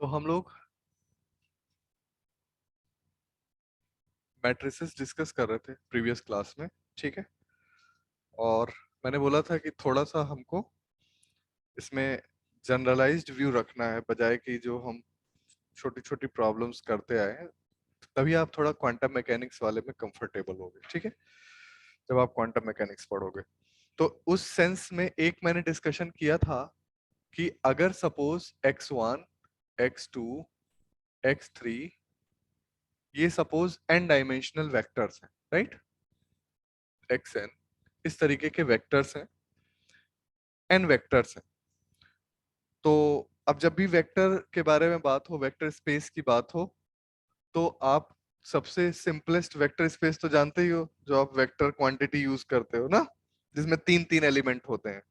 तो हम लोग मैट्रिसेस डिस्कस कर रहे थे प्रीवियस क्लास में। ठीक है। और मैंने बोला था कि थोड़ा सा हमको इसमें जनरलाइज्ड व्यू रखना है, बजाय कि जो हम छोटी छोटी प्रॉब्लम्स करते आए हैं। तभी आप थोड़ा क्वांटम मैकेनिक्स वाले में कंफर्टेबल होगे। ठीक है। जब आप क्वांटम मैकेनिक्स पढ़ोगे तो उस सेंस में एक मैंने डिस्कशन किया था कि अगर सपोज x1 x2 x3 ये सपोज n डायमेंशनल वेक्टर्स हैं, राइट। xn इस तरीके के वेक्टर्स हैं, n वेक्टर्स हैं। तो अब जब भी वेक्टर के बारे में बात हो, वेक्टर स्पेस की बात हो, तो आप सबसे सिंपलेस्ट वेक्टर स्पेस तो जानते ही हो, जो आप वेक्टर क्वांटिटी यूज करते हो ना, जिसमें तीन तीन एलिमेंट होते हैं,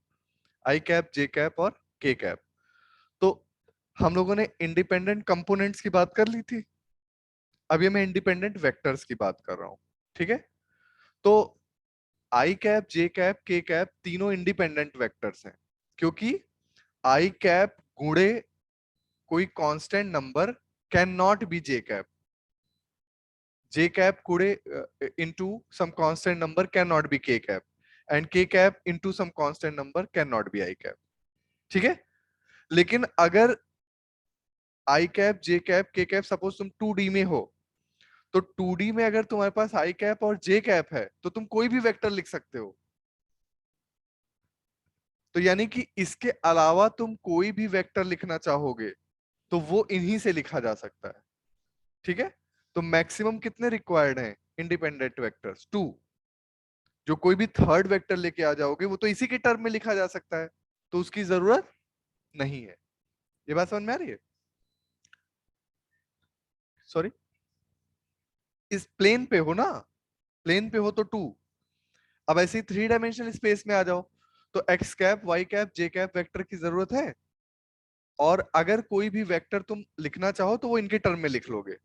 आई कैप, जे कैप और के कैप। तो हम लोगों ने इंडिपेंडेंट कंपोनेंट्स की बात कर ली थी। अभी मैं इंडिपेंडेंट वेक्टर्स की बात कर रहा हूं। ठीक है। तो I cap, J cap, K cap तीनों इंडिपेंडेंट वेक्टर्स हैं, क्योंकि आई कैप गुणे कोई constant number can not be J cap, J cap गुणे into some constant number can not be K cap, and K cap into some constant number can not be I cap. ठीक है। लेकिन अगर I cap, J cap, K cap suppose तुम 2D में हो, तो 2D में अगर तुम्हारे पास आई कैप और जे कैप है तो तुम कोई भी वेक्टर लिख सकते हो। तो यानी कि इसके अलावा तुम कोई भी वेक्टर लिखना चाहोगे तो वो इन्हीं से लिखा जा सकता है। ठीक है। तो मैक्सिमम कितने रिक्वायर्ड हैं इंडिपेंडेंट वेक्टर्स? 2। जो कोई भी थर्ड वेक्टर लेके आ जाओगे वो तो इसी के टर्म में लिखा जा सकता है, तो उसकी जरूरत नहीं है। ये बात समझ में आ रही है? सॉरी, इस प्लेन पे हो ना, प्लेन पे हो तो 2। अब ऐसे ही 3 डायमेंशनल स्पेस में आ जाओ तो x cap, Y cap, J cap vector की जरूरत है। और अगर कोई भी वेक्टर तुम लिखना चाहो तो वो इनके टर्म में लिख लोगे।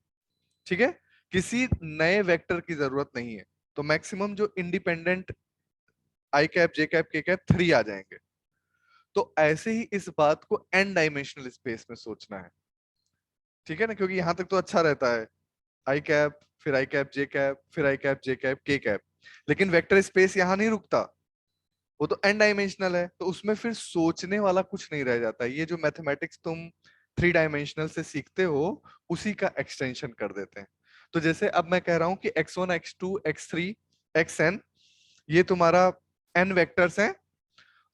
ठीक है। किसी नए वेक्टर की जरूरत नहीं है। तो मैक्सिमम जो independent I cap, J cap, K cap 3 आ जाएंगे। तो ऐसे ही इस बात को एन डायमेंशनल स्पेस में सोचना है। ठीक है ना, क्योंकि यहां तक तो अच्छा रहता है, आई कैप, फिर आई कैप, जे कैप, फिर आई cap, J cap, K cap. लेकिन वेक्टर स्पेस यहां नहीं रुकता, वो तो एन डायमेंशनल है, तो उसमें फिर सोचने वाला कुछ नहीं रह जाता। ये जो मैथमेटिक्स तुम 3 डायमेंशनल से सीखते हो उसी का एक्सटेंशन कर देते हैं। तो जैसे अब मैं कह रहा हूं कि x1 x2 x3 xn ये तुम्हारा n वेक्टर्स हैं,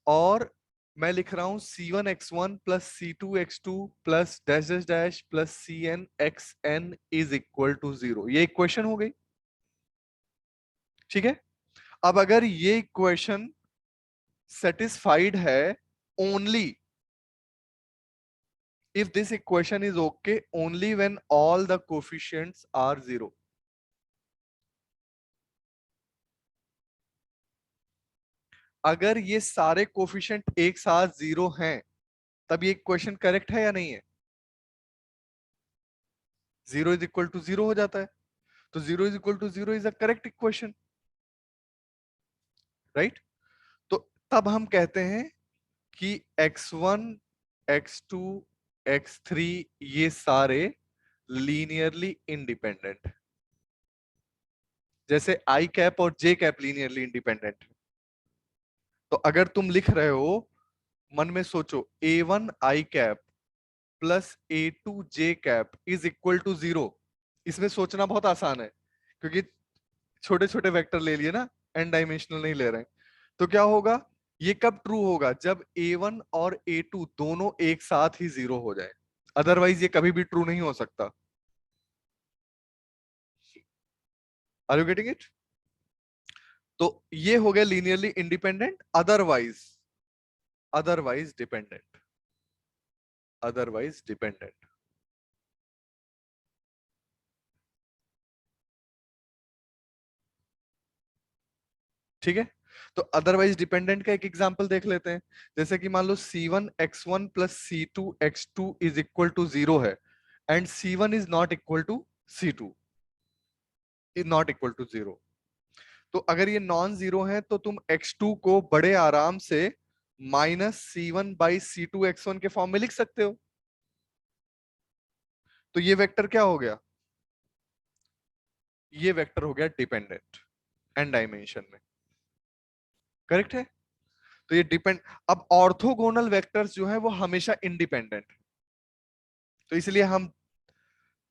और मैं लिख रहा हूं c1 x1 plus c2 x2 plus dash dash dash plus cn xn is equal to 0। ये इक्वेशन हो गई। ठीक है। अब अगर ये इक्वेशन सेटिस्फाइड है only if this equation is okay only when all the coefficients are 0। अगर ये सारे कोफिशिएंट एक साथ 0 हैं तब ये इक्वेशन करेक्ट है या नहीं है? 0 = 0 हो जाता है। तो 0 = 0 is a correct equation, right. तो तब हम कहते हैं कि x1 x2 x3 ये सारे लीनियरली इंडिपेंडेंट, जैसे आई कैप और जे कैप लीनियरली इंडिपेंडेंट। तो अगर तुम लिख रहे हो, मन में सोचो a1 I cap plus a2 J cap is equal to 0। इसमें सोचना बहुत आसान है, क्योंकि छोटे छोटे वेक्टर ले लिए ना, एन डायमेंशनल नहीं ले रहे हैं। तो क्या होगा, ये कब ट्रू होगा? जब a1 और a2 दोनों एक साथ ही 0 हो जाए, अदरवाइज ये कभी भी ट्रू नहीं हो सकता। Are you getting it? तो ये हो गया linearly independent, otherwise, otherwise dependent, otherwise dependent. ठीक है। तो अदरवाइज डिपेंडेंट का एक एग्जांपल देख लेते हैं। जैसे कि मान लो c1 x1 plus c2 x2 is equal to 0 है, and c1 is not equal to c2, is not equal to 0। तो अगर ये नॉन जीरो है तो तुम x2 को बड़े आराम से -c1/c2 x1 के फॉर्म में लिख सकते हो। तो ये वेक्टर क्या हो गया, ये वेक्टर हो गया डिपेंडेंट एन डायमेंशन में, करेक्ट है। तो ये डिपेंड, अब ऑर्थोगोनल वेक्टर्स जो है वो हमेशा इंडिपेंडेंट, तो इसलिए हम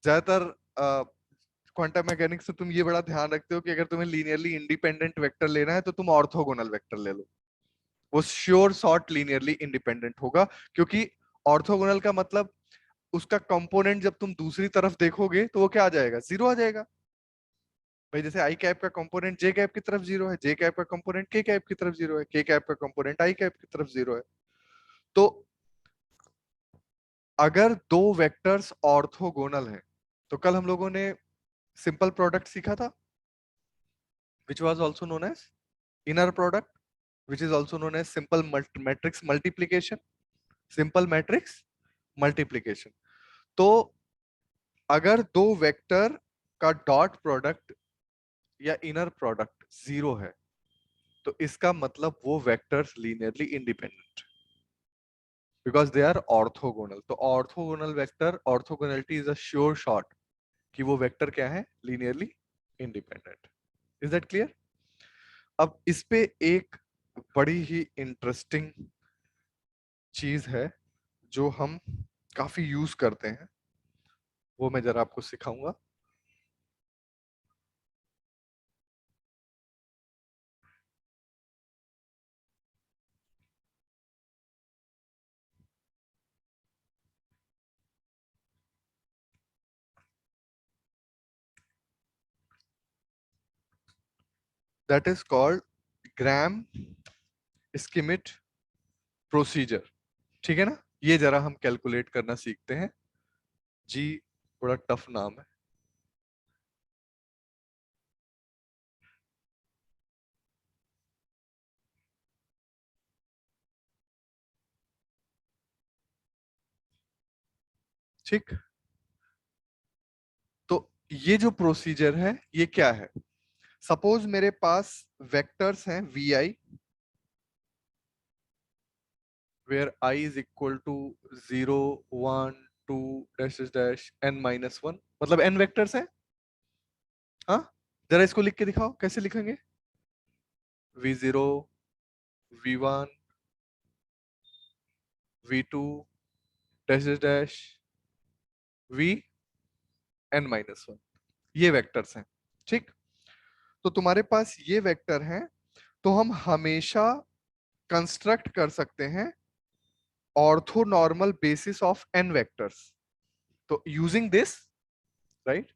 ज्यादातर क्वांटम मैकेनिक्स में तुम ये बड़ा ध्यान रखते हो कि अगर तुम्हें लीनियरली इंडिपेंडेंट वेक्टर लेना है तो तुम ऑर्थोगोनल वेक्टर ले लो, वो श्योर शॉर्ट लीनियरली इंडिपेंडेंट होगा, क्योंकि ऑर्थोगोनल का मतलब उसका कंपोनेंट जब तुम दूसरी तरफ देखोगे तो वो क्या आ जाएगा, जीरो आ जाएगा। भाई जैसे आई कैप का कंपोनेंट जे कैप की तरफ जीरो है, जे कैप का कंपोनेंट के कैप की तरफ जीरो है, के कैप का कंपोनेंट आई कैप की तरफ जीरो है। तो अगर दो वेक्टर्स ऑर्थोगोनल हैं, तो कल हम लोगों ने सिंपल प्रोडक्ट सीखा था, which was also known as inner product, which is also known as simple matrix multiplication, simple matrix multiplication। तो अगर दो वेक्टर का डॉट प्रोडक्ट या इनर प्रोडक्ट जीरो है, तो इसका मतलब वो vectors linearly independent, because they are orthogonal. तो orthogonal vector, orthogonality is a sure shot कि वो वेक्टर क्या है, linearly independent. Is that clear? अब इस पे एक बड़ी ही इंटरेस्टिंग चीज है जो हम काफी यूज करते हैं, वो मैं जरा आपको सिखाऊंगा। That is called gram Schmitt procedure, ठीक है ना। ये जरा हम कैलकुलेट करना सीखते हैं जी, बड़ा टफ नाम है। ठीक, तो ये जो प्रोसीजर है ये क्या है, सपोज मेरे पास वेक्टर्स हैं V I, where I is equal to 0 1 2 dash dash n minus 1, मतलब n वेक्टर्स हैं। हाँ, जरा इसको लिख के दिखाओ, कैसे लिखेंगे, v0 v1 v2 dash dash v n minus 1, ये वेक्टर्स हैं। ठीक, तो तुम्हारे पास ये वेक्टर हैं, तो हम हमेशा कंस्ट्रक्ट कर सकते हैं orthonormal basis of n vectors. तो using this, right,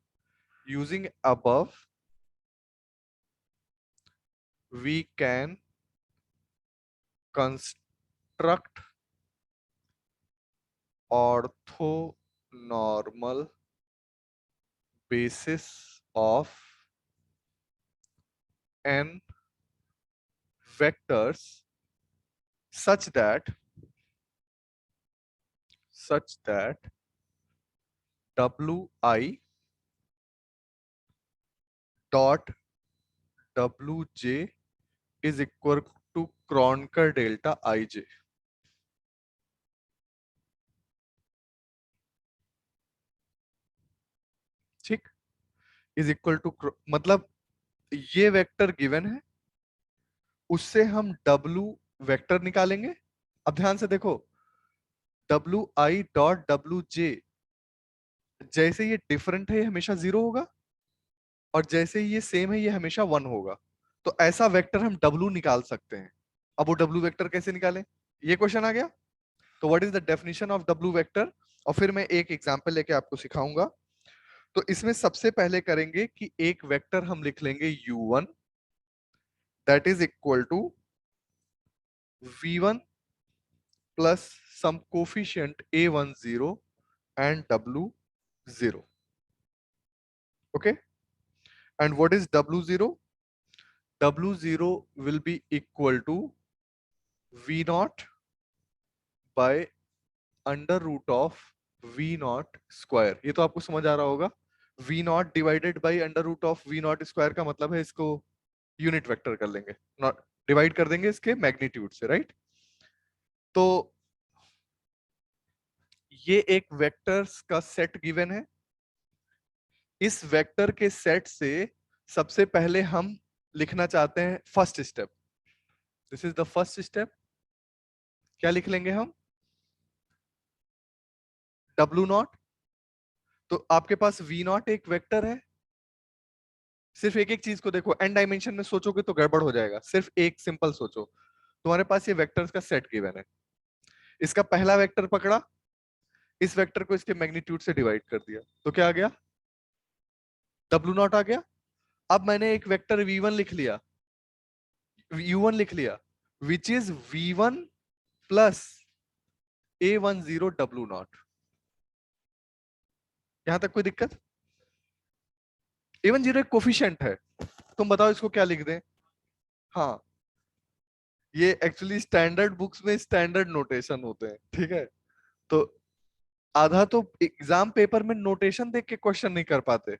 using above we can construct orthonormal basis of n vectors such that wi dot wj is equal to Kronecker delta ij। ठीक, is equal to, मतलब ये vector given है, उससे हम w vector निकालेंगे। अब ध्यान से देखो, W I dot W J, जैसे ये डिफरेंट है ये हमेशा जीरो होगा, और जैसे ये सेम है ये हमेशा वन होगा। तो ऐसा वेक्टर हम w निकाल सकते हैं। अब वो w वेक्टर कैसे निकालें, ये क्वेश्चन आ गया। तो what is the definition of w vector, और फिर मैं एक एग्जांपल लेके आपको सिखाऊंगा। तो इसमें सबसे पहले करेंगे कि एक वेक्टर हम लिख लेंगे u1, that is equal to v1 plus some coefficient a10 and w0। okay, and what is w0? w0 will be equal to v naught by under root of v naught square. ये तो आपको समझ आ रहा होगा, v naught divided by under root of v naught square का मतलब है इसको यूनिट वेक्टर कर लेंगे, नॉट डिवाइड कर देंगे इसके मैग्नीट्यूड से, राइट। तो ये एक वेक्टर्स का सेट गिवन है, इस वेक्टर के सेट से सबसे पहले हम लिखना चाहते हैं first step. This is the first step. क्या लिख लेंगे हम? W not. तो आपके पास वी नॉट एक वेक्टर है। सिर्फ एक एक चीज को देखो, एन डायमेंशन में सोचोगे तो गड़बड़ हो जाएगा। सिर्फ एक सिंपल सोचो, तुम्हारे पास ये वेक्टर्स का सेट गिवन है। इसका पहला वेक्टर पकड़ा, इस वेक्टर को इसके मैग्नीट्यूड से डिवाइड कर दिया, तो क्या आ गया? डब्ल्यू नॉट आ गया। अब मैंने एक वेक्टर v1 लिख लिया, u1 लिख लिया, which is v1 plus a10 W not. यहां तक कोई दिक्कत? a10 एक कोफिशिएंट है, तुम बताओ इसको क्या लिख दें? हाँ, ये एक्चुअली स्टैंडर्ड बुक्स में स्टैंडर्ड नोटेशन होते हैं, ठीक है? तो आधा तो एग्जाम पेपर में नोटेशन देख के क्वेश्चन नहीं कर पाते,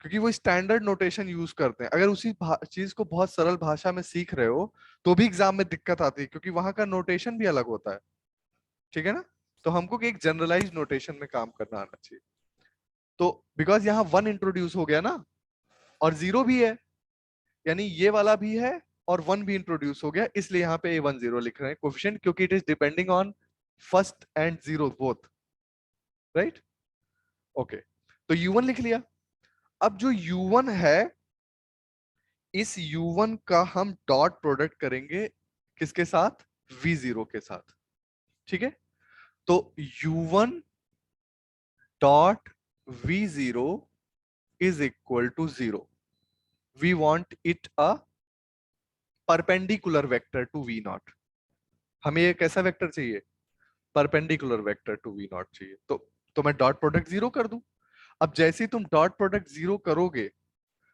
क्योंकि वो स्टैंडर्ड नोटेशन यूज करते हैं। अगर उसी चीज को बहुत सरल भाषा में सीख रहे हो तो भी एग्जाम में दिक्कत आती है, क्योंकि वहां का नोटेशन भी अलग होता है, ठीक है ना? तो हमको एक जनरलाइज नोटेशन में काम करना आना चाहिए। तो बिकॉज यहाँ वन इंट्रोड्यूस हो गया ना, और जीरो भी है, यानी ये वाला भी है और वन भी इंट्रोड्यूस हो गया, इसलिए यहाँ पे a10 लिख रहे हैं कोफिशिएंट, क्योंकि it is depending on first and zero both, right? Okay, तो u1 लिख लिया। अब जो u1 है, इस u1 का हम डॉट प्रोडक्ट करेंगे किसके साथ? v0 के साथ, ठीक है? तो u1 dot v0 is equal to 0। We want it a perpendicular vector to v naught. हमें ये कैसा वेक्टर चाहिए? Perpendicular vector to v naught चाहिए। तो मैं डॉट प्रोडक्ट जीरो कर दूं। अब जैसे ही तुम डॉट प्रोडक्ट जीरो करोगे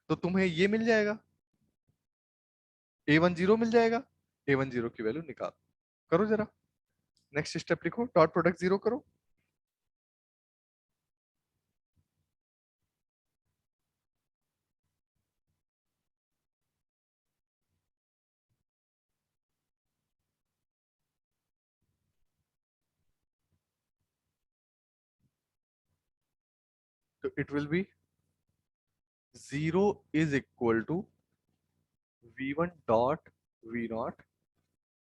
तो तुम्हें ये मिल जाएगा, a10 मिल जाएगा। a10 की वैल्यू निकाल, करो जरा। नेक्स्ट स्टेप लिखो, डॉट प्रोडक्ट जीरो करो। तो it will be 0 is equal to v1 dot v naught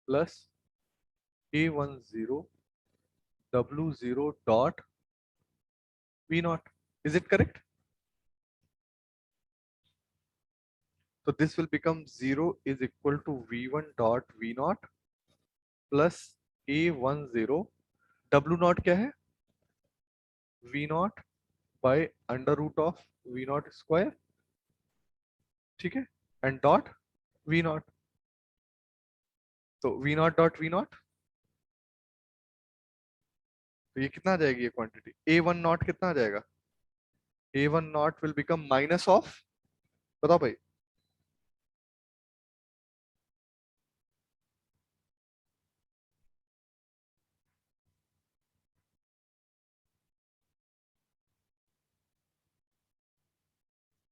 plus a10 w0 dot v naught. Is it correct? तो this will become 0 is equal to v1 dot v naught plus a10। w naught क्या है? v naught by under root of v naught square, ठीक है? And dot v naught. तो v naught dot v naught, तो ये कितना आ जाएगी? ये क्वांटिटी a1 नॉट कितना आ जाएगा? a1 naught will become minus of, बताओ भाई।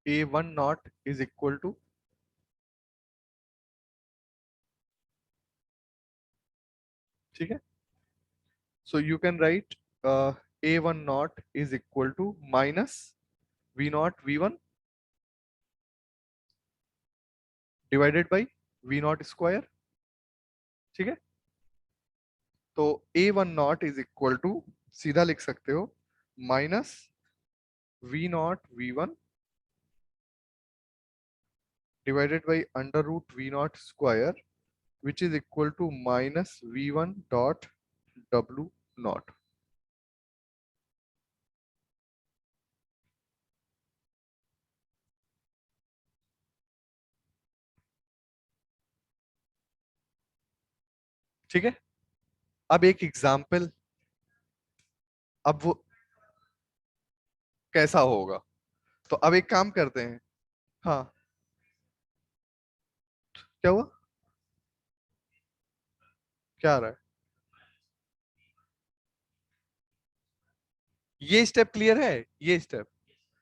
a1 naught is equal to, ठीक है? So you can write a1 naught is equal to minus v naught v1 divided by v naught square, ठीक है? तो a1 naught is equal to, सीधा लिख सकते हो, minus v naught v1 divided by under root v naught square, which is equal to minus v1 dot w naught. ठीक है? अब एक एग्जाम्पल, अब वो कैसा होगा? तो अब एक काम करते हैं। हाँ, क्या हुआ? क्या आ रहा है? ये स्टेप क्लियर है? ये स्टेप,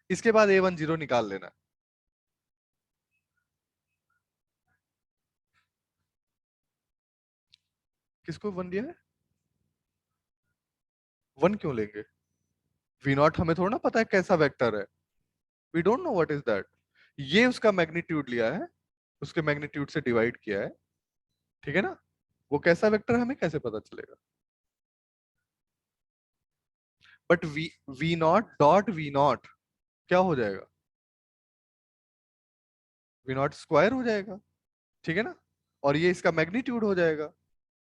इसके बाद a10 निकाल लेना। किसको वन दिया है? वन क्यों लेंगे? वी नॉट हमें थोड़ा ना पता है कैसा वेक्टर है, we don't know what is that. ये उसका मैग्नीट्यूड लिया है, उसके मैग्नीट्यूड से डिवाइड किया है, ठीक है ना। वो कैसा वेक्टर है हमें कैसे पता चलेगा? But v naught dot v naught क्या हो जाएगा? वी नॉट स्क्वायर हो जाएगा, ठीक है ना। और ये इसका मैग्नीट्यूड हो जाएगा,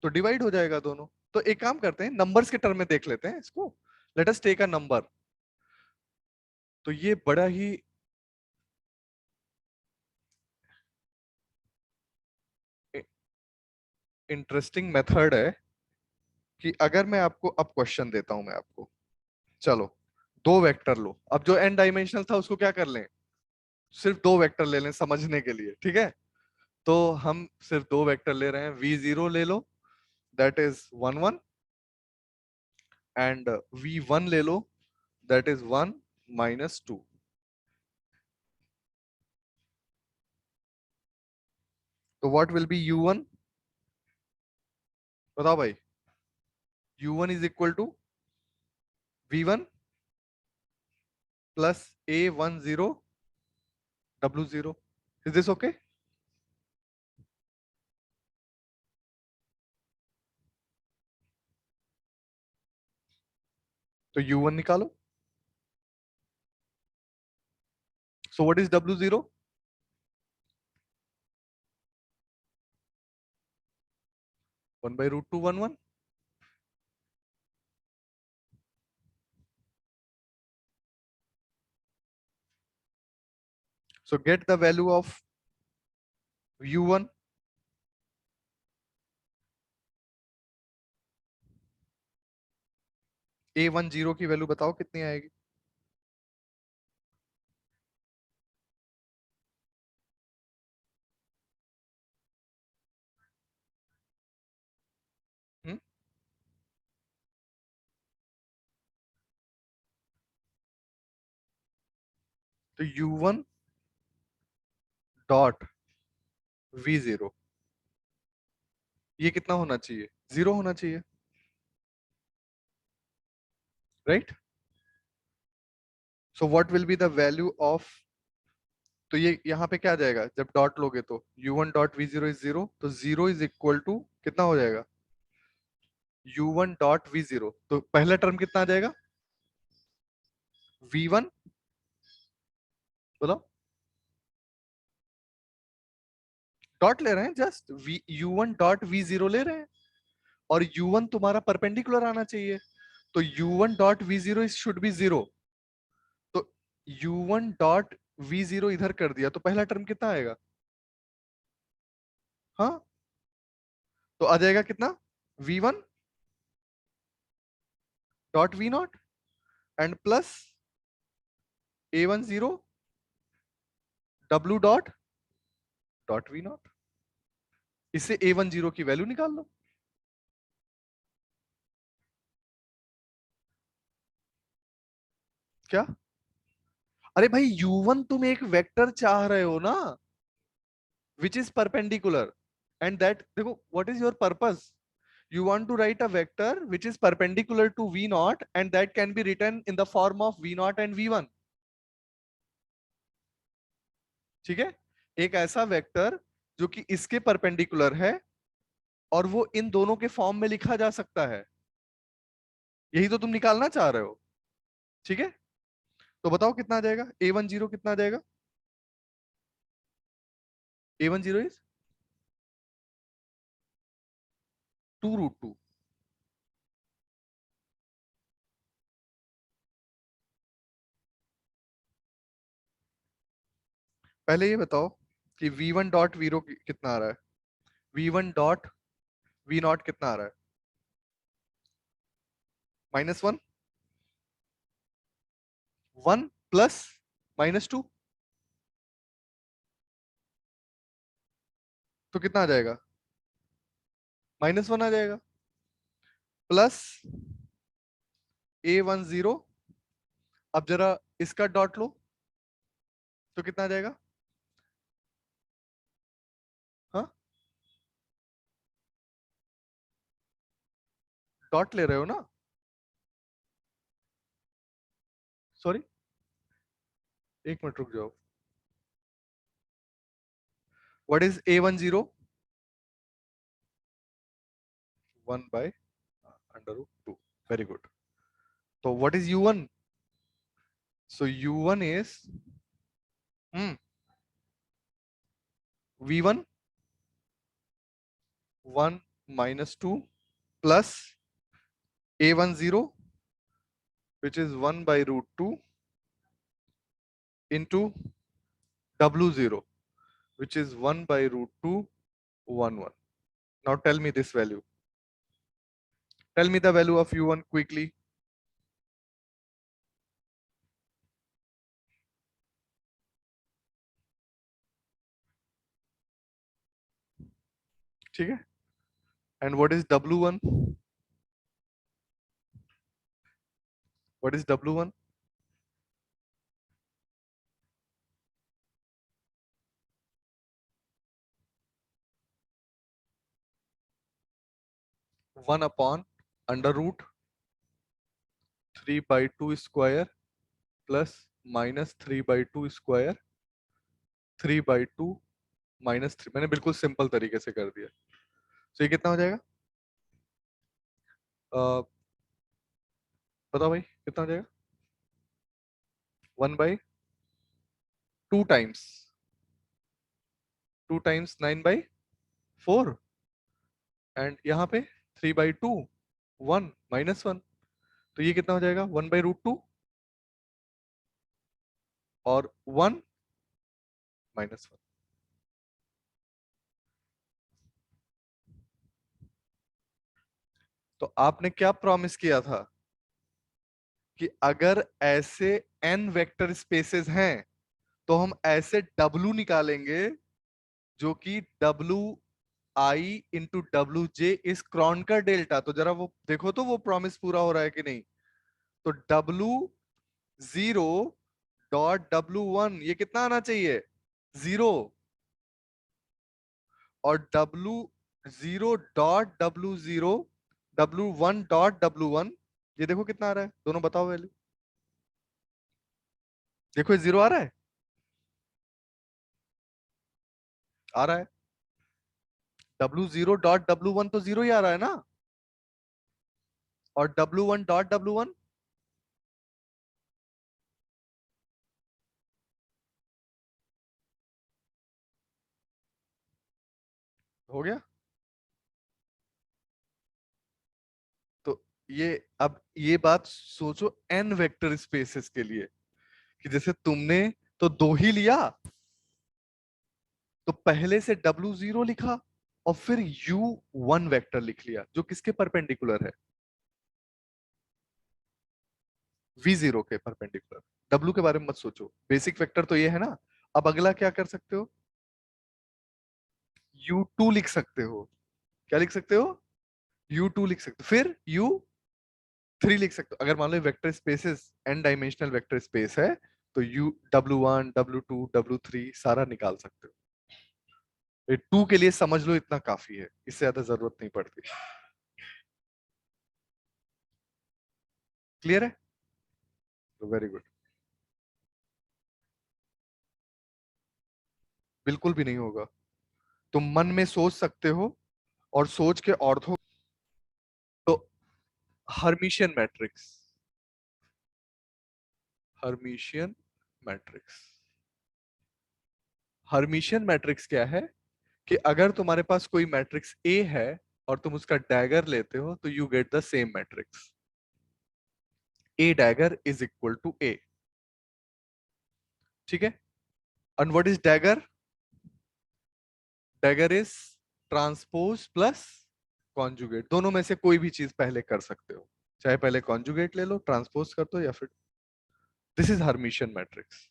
तो डिवाइड हो जाएगा दोनों। तो एक काम करते हैं, नंबर्स के टर्म में देख लेते हैं इसको। Let us take a number. तो ये बड़ा ही इंटरेस्टिंग मेथड है कि अगर मैं आपको अब क्वेश्चन देता हूं मैं आपको, चलो दो वेक्टर लो, अब जो एन डायमेंशनल था उसको क्या कर लें, सिर्फ दो वेक्टर ले लें समझने के लिए, ठीक है। तो हम सिर्फ दो वेक्टर ले रहे हैं, v0 ले लो, दैट इज 1 1, एंड v1 ले लो, दैट इज 1 - 2। तो व्हाट विल बी u1? बताओ भाई। u1 is equal to v1 plus a10 w0। Is this okay? तो u1 निकालो। So what is w0? 1/√2 1 1। So get the value of u1। a10 की value बताओ कितनी आएगी? हम्म? तो u1 डॉट v0 ये कितना होना चाहिए? 0 होना चाहिए, right. So what will be the value of, तो ये यहाँ पे क्या आ जाएगा जब डॉट लोगे तो u1 डॉट v0 इज 0, तो 0 इज इक्वल टू कितना हो जाएगा? u1 डॉट v0, तो पहला टर्म कितना आ जाएगा? v1, बोलो। डॉट ले रहे हैं, just v u1 dot v0 ले रहे हैं, और u1 तुम्हारा परपेंडिकुलर आना चाहिए, तो u1 dot v0 should be 0। तो u1 डॉट v0 इधर कर दिया तो पहला टर्म कितना आएगा? हाँ, तो आ जाएगा कितना? v1 dot v0 and plus a10 w dot dot v0। इससे a10 की वैल्यू निकाल लो। क्या? अरे भाई u1 तुम एक वेक्टर चाह रहे हो ना, which is perpendicular, and that देखो what is your purpose. You want to write a vector which is perpendicular to v naught and that can be written in the form of v naught and v1, ठीक है। एक ऐसा vector जो कि इसके perpendicular है और वो इन दोनों के फॉर्म में लिखा जा सकता है, यही तो तुम निकालना चाह रहे हो, ठीक है। तो बताओ कितना आ जाएगा, a10 कितना आ जाएगा? a10 is 2√2। पहले ये बताओ कि v1 डॉट वीरो कितना आ रहा है, v1 डॉट v नॉट कितना आ रहा है? -1, 1 प्लस -2, तो कितना आ जाएगा? -1 आ जाएगा, प्लस a10। अब जरा इसका डॉट लो, तो कितना आ जाएगा? हाँ, डॉट ले रहे हो ना, सॉरी, एक मिनट रुक जाओ। What is A10? 1/√2। Very good. तो what is U1? So U1 इज V1 1 - 2 plus A10, which is 1/√2 into W0, which is 1/√2 1 1. Now tell me this value. Tell me the value of U1 quickly. ठीक है? And what is W1? What is W1? 1/√3/2 square plus -3/2 square 3/2 -3। मैंने बिल्कुल simple तरीके से कर दिया। तो ये कितना हो जाएगा? बताओ भाई कितना हो जाएगा? 1/2 टाइम्स 9/4 एंड यहाँ पे 3/2 1 -1। तो ये कितना हो जाएगा? 1/√2 और 1 -1। तो आपने क्या प्रॉमिस किया था कि अगर ऐसे n वेक्टर स्पेसेस हैं तो हम ऐसे W निकालेंगे जो कि WI × WJ इस क्रोनकर डेल्टा। तो जरा वो देखो तो वो प्रॉमिस पूरा हो रहा है कि नहीं। तो W0.W1 ये कितना आना चाहिए? 0। और W0.W0 W1.W1 ये देखो कितना आ रहा है, दोनों बताओ वैल्यू। देखो ये 0 आ रहा है, आ रहा है। W0.W1 तो 0 ही आ रहा है ना। और W1.W1 हो गया। तो ये अब ये बात सोचो n वेक्टर स्पेसेस के लिए कि जैसे तुमने तो दो ही लिया, तो पहले से W0 लिखा और फिर U1 वेक्टर लिख लिया जो किसके परपेंडिकुलर है? V0 के परपेंडिकुलर। W के बारे में मत सोचो, बेसिक वेक्टर तो ये है ना। अब अगला क्या कर सकते हो? U2 लिख सकते हो। क्या लिख सकते हो? U2 लिख सकते हो, फिर U3 लिख सकते हो। अगर मान लो vector spaces n dimensional vector space है तो U W1 W2 W3 सारा निकाल सकते हो। ये 2 के लिए समझ लो इतना काफी है, इससे ज्यादा जरूरत नहीं पड़ती। क्लियर है? तो वेरी गुड। बिल्कुल भी नहीं होगा। तुम मन में सोच सकते हो और सोच के ऑर्थो। तो Hermitian matrix, Hermitian matrix, Hermitian matrix क्या है कि अगर तुम्हारे पास कोई मैट्रिक्स ए है और तुम उसका डैगर लेते हो तो you get the same matrix. A dagger is equal to A. ठीक है? And what is dagger? Dagger is transpose plus conjugate. दोनों में से कोई भी चीज पहले कर सकते हो, चाहे पहले कॉन्जुगेट ले लो, ट्रांसपोज कर दो, या फिर दिस इज हर्मिशियन मैट्रिक्स।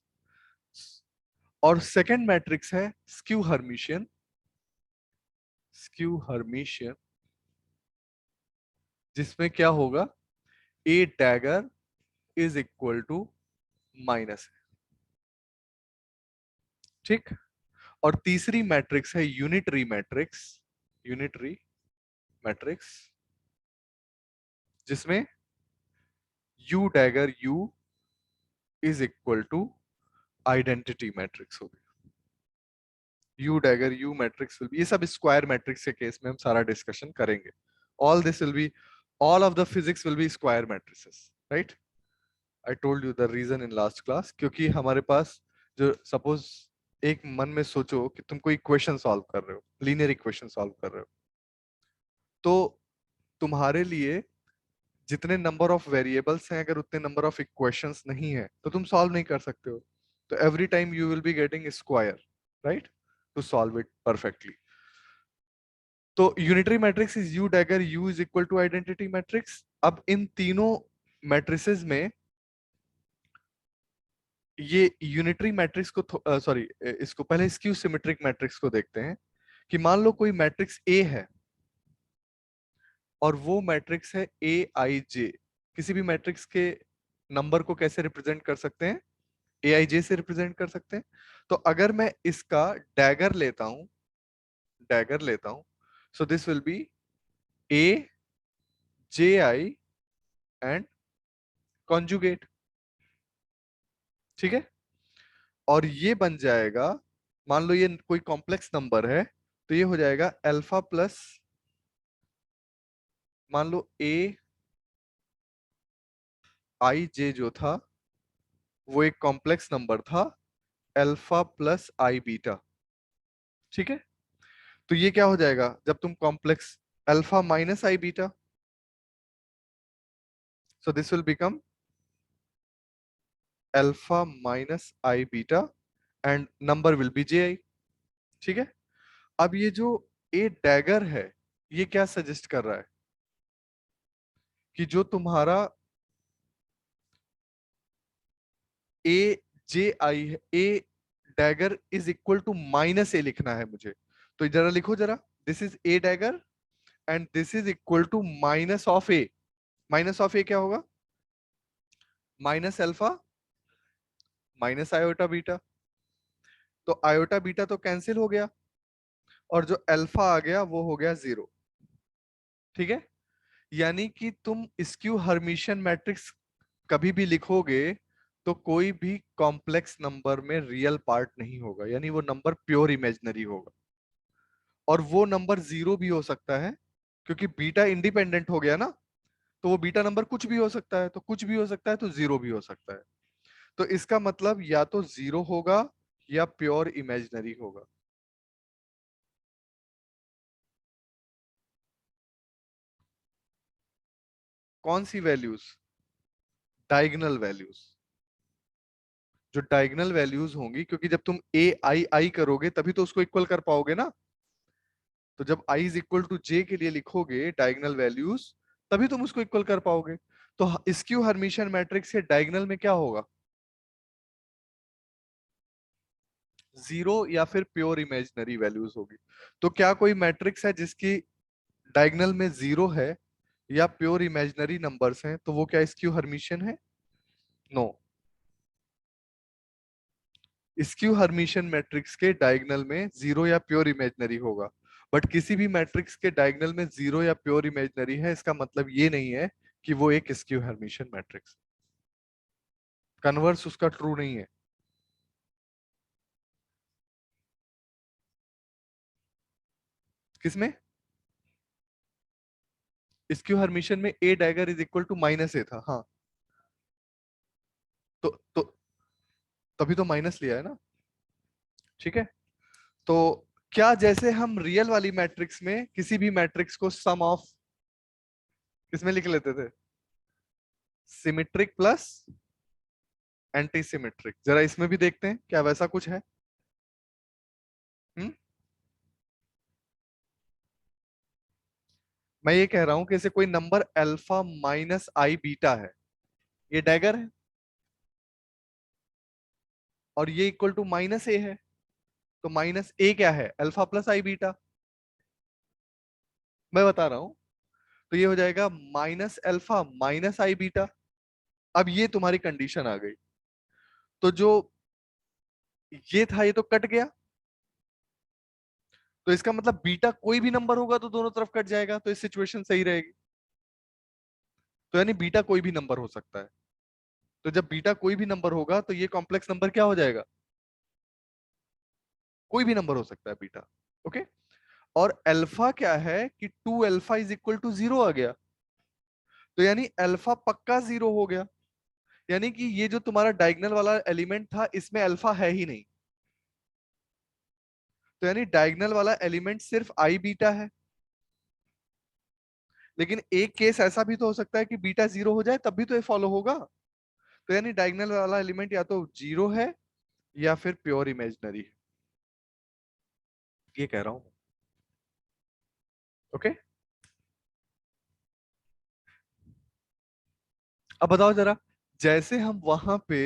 और सेकंड मैट्रिक्स है स्क्यू हर्मिशियन। स्क्यू हर्मिशियन जिसमें क्या होगा? A dagger is equal to minus. ठीक। और तीसरी मैट्रिक्स है यूनिटरी मैट्रिक्स। यूनिटरी मैट्रिक्स जिसमें U dagger U is equal to identity matrix होगी। U dagger U matrix will be, ये सब स्क्वायर मैट्रिक्स के केस में हम सारा डिस्कशन करेंगे। All this will be, all of the physics will be square matrices, right. I told you the reason in last class, क्योंकि हमारे पास जो सपोज एक मन में सोचो कि तुम कोई इक्वेशन सॉल्व कर रहे हो, लीनियर इक्वेशन सॉल्व कर रहे हो, तो तुम्हारे लिए जितने नंबर ऑफ वेरिएबल्स हैं, अगर उतने नंबर ऑफ इक्वेशंस नहीं है तो तुम सॉल्व नहीं कर सकते हो। तो every time you will be getting square, right, to solve it perfectly. तो unitary matrix is U dagger U is equal to identity matrix. अब इन तीनों मैट्रिसेस में ये यूनिटरी मैट्रिक्स को सॉरी, इसको पहले स्क्यू सिमेट्रिक मैट्रिक्स को देखते हैं। कि मान लो कोई मैट्रिक्स ए है और वो मैट्रिक्स है ए आई जे। किसी भी मैट्रिक्स के नंबर को कैसे रिप्रेजेंट कर सकते हैं? ए आई जे से रिप्रेजेंट कर सकते हैं। तो अगर मैं इसका डैगर लेता हूं, डैगर लेता हूं, सो this will B A J I and conjugate, ठीक है। और ये बन जाएगा, मान लो ये कोई कॉम्प्लेक्स नंबर है, तो ये हो जाएगा अल्फा प्लस, मान लो ए आई जे जो था वो एक कॉम्प्लेक्स नंबर था, अल्फा प्लस आई बीटा, ठीक है। तो ये क्या हो जाएगा जब तुम complex, alpha minus I beta, so this will become alpha minus I beta and number will be J I, ठीक है। अब ये जो ए डैगर है, ये क्या सजेस्ट कर रहा है? कि जो तुम्हारा ए जे आई है, A dagger is equal to minus A लिखना है मुझे। तो जरा लिखो जरा, this is A dagger and this is equal to minus of A. Minus of A क्या होगा? Minus alpha minus iota beta. तो आयोटा बीटा तो कैंसिल हो गया और जो अल्फा आ गया वो हो गया 0, ठीक है। यानी कि तुम स्क्यू हर्मिशियन मैट्रिक्स कभी भी लिखोगे तो कोई भी कॉम्प्लेक्स नंबर में रियल पार्ट नहीं होगा, यानी वो नंबर प्योर इमेजिनरी होगा। और वो नंबर 0 भी हो सकता है, क्योंकि बीटा इंडिपेंडेंट हो गया ना। तो वो बीटा नंबर कुछ भी हो सकता है, तो कुछ भी हो सकता है तो 0 भी हो सकता है। तो इसका मतलब या तो 0 होगा या प्योर इमेजिनरी होगा। कौन सी वैल्यूज? Diagonal values. जो डायगोनल वैल्यूज होंगी, क्योंकि जब तुम ए आई आई करोगे तभी तो उसको इक्वल कर पाओगे ना। तो जब आई इज इक्वल टू जे के लिए लिखोगे डायगोनल वैल्यूज, तभी तुम उसको इक्वल कर पाओगे। तो स्क्यू हर्मिशियन मैट्रिक्स के डायगोनल में क्या होगा? 0 या फिर प्योर इमेजिनरी वैल्यूज होगी। तो क्या कोई मैट्रिक्स है जिसकी डायगोनल में 0 है या प्योर इमेजिनरी नंबर्स हैं, तो वो क्या स्क्यू हर्मिशियन है? नो। स्क्यू हर्मिशियन मैट्रिक्स के डायगोनल में 0 या प्योर इमेजिनरी होगा। बट किसी भी मैट्रिक्स के डायगोनल में 0 या प्योर इमेजिनरी है, इसका मतलब ये नहीं है कि वो एक स्क्यू हर्मिशियन मैट्रिक्स। कन्वर्स उसका ट्रू नहीं है। किसमें? स्क्यू हर्मिशियन में A dagger is equal to minus A था, हाँ। तो तभी तो माइनस लिया है ना, ठीक है। तो क्या जैसे हम रियल वाली मैट्रिक्स में किसी भी मैट्रिक्स को सम ऑफ किसमें लिख लेते थे? सिमेट्रिक प्लस एंटी सिमेट्रिक, जरा इसमें भी देखते हैं क्या वैसा कुछ है। हम्म। मैं ये कह रहा हूं कि जैसे कोई number alpha minus I beta है, ये डैगर है, और ये इक्वल टू माइनस ए है। तो माइनस ए क्या है? Alpha plus I beta. मैं बता रहा हूं। तो ये हो जाएगा minus alpha minus I beta. अब ये तुम्हारी कंडीशन आ गई। तो जो ये था ये तो कट गया। तो इसका मतलब बीटा कोई भी नंबर होगा तो दोनों तरफ कट जाएगा, तो इस सिचुएशन सही रहेगी। तो यानी बीटा कोई भी नंबर हो सकता है। तो जब बीटा कोई भी नंबर होगा तो ये कॉम्प्लेक्स नंबर क्या हो जाएगा, कोई भी नंबर हो सकता है बीटा। ओके। और अल्फा क्या है कि 2 अल्फा इज इक्वल टू 0 आ गया, तो यानी अल्फा पक्का 0 हो गया, यानी कि ये जो तुम्हारा डायगोनल वाला एलिमेंट था इसमें अल्फा है ही नहीं, तो यानी डायगोनल वाला एलिमेंट सिर्फ आई बीटा है। लेकिन एक केस ऐसा भी तो हो सकता है कि बीटा 0 हो जाए तब भी तो ये फॉलो होगा, तो यानी डायगोनल वाला एलिमेंट या तो 0 है या फिर प्योर इमेजिनरी है, ये कह रहा हूं। ओके। अब बताओ जरा, जैसे हम वहां पे,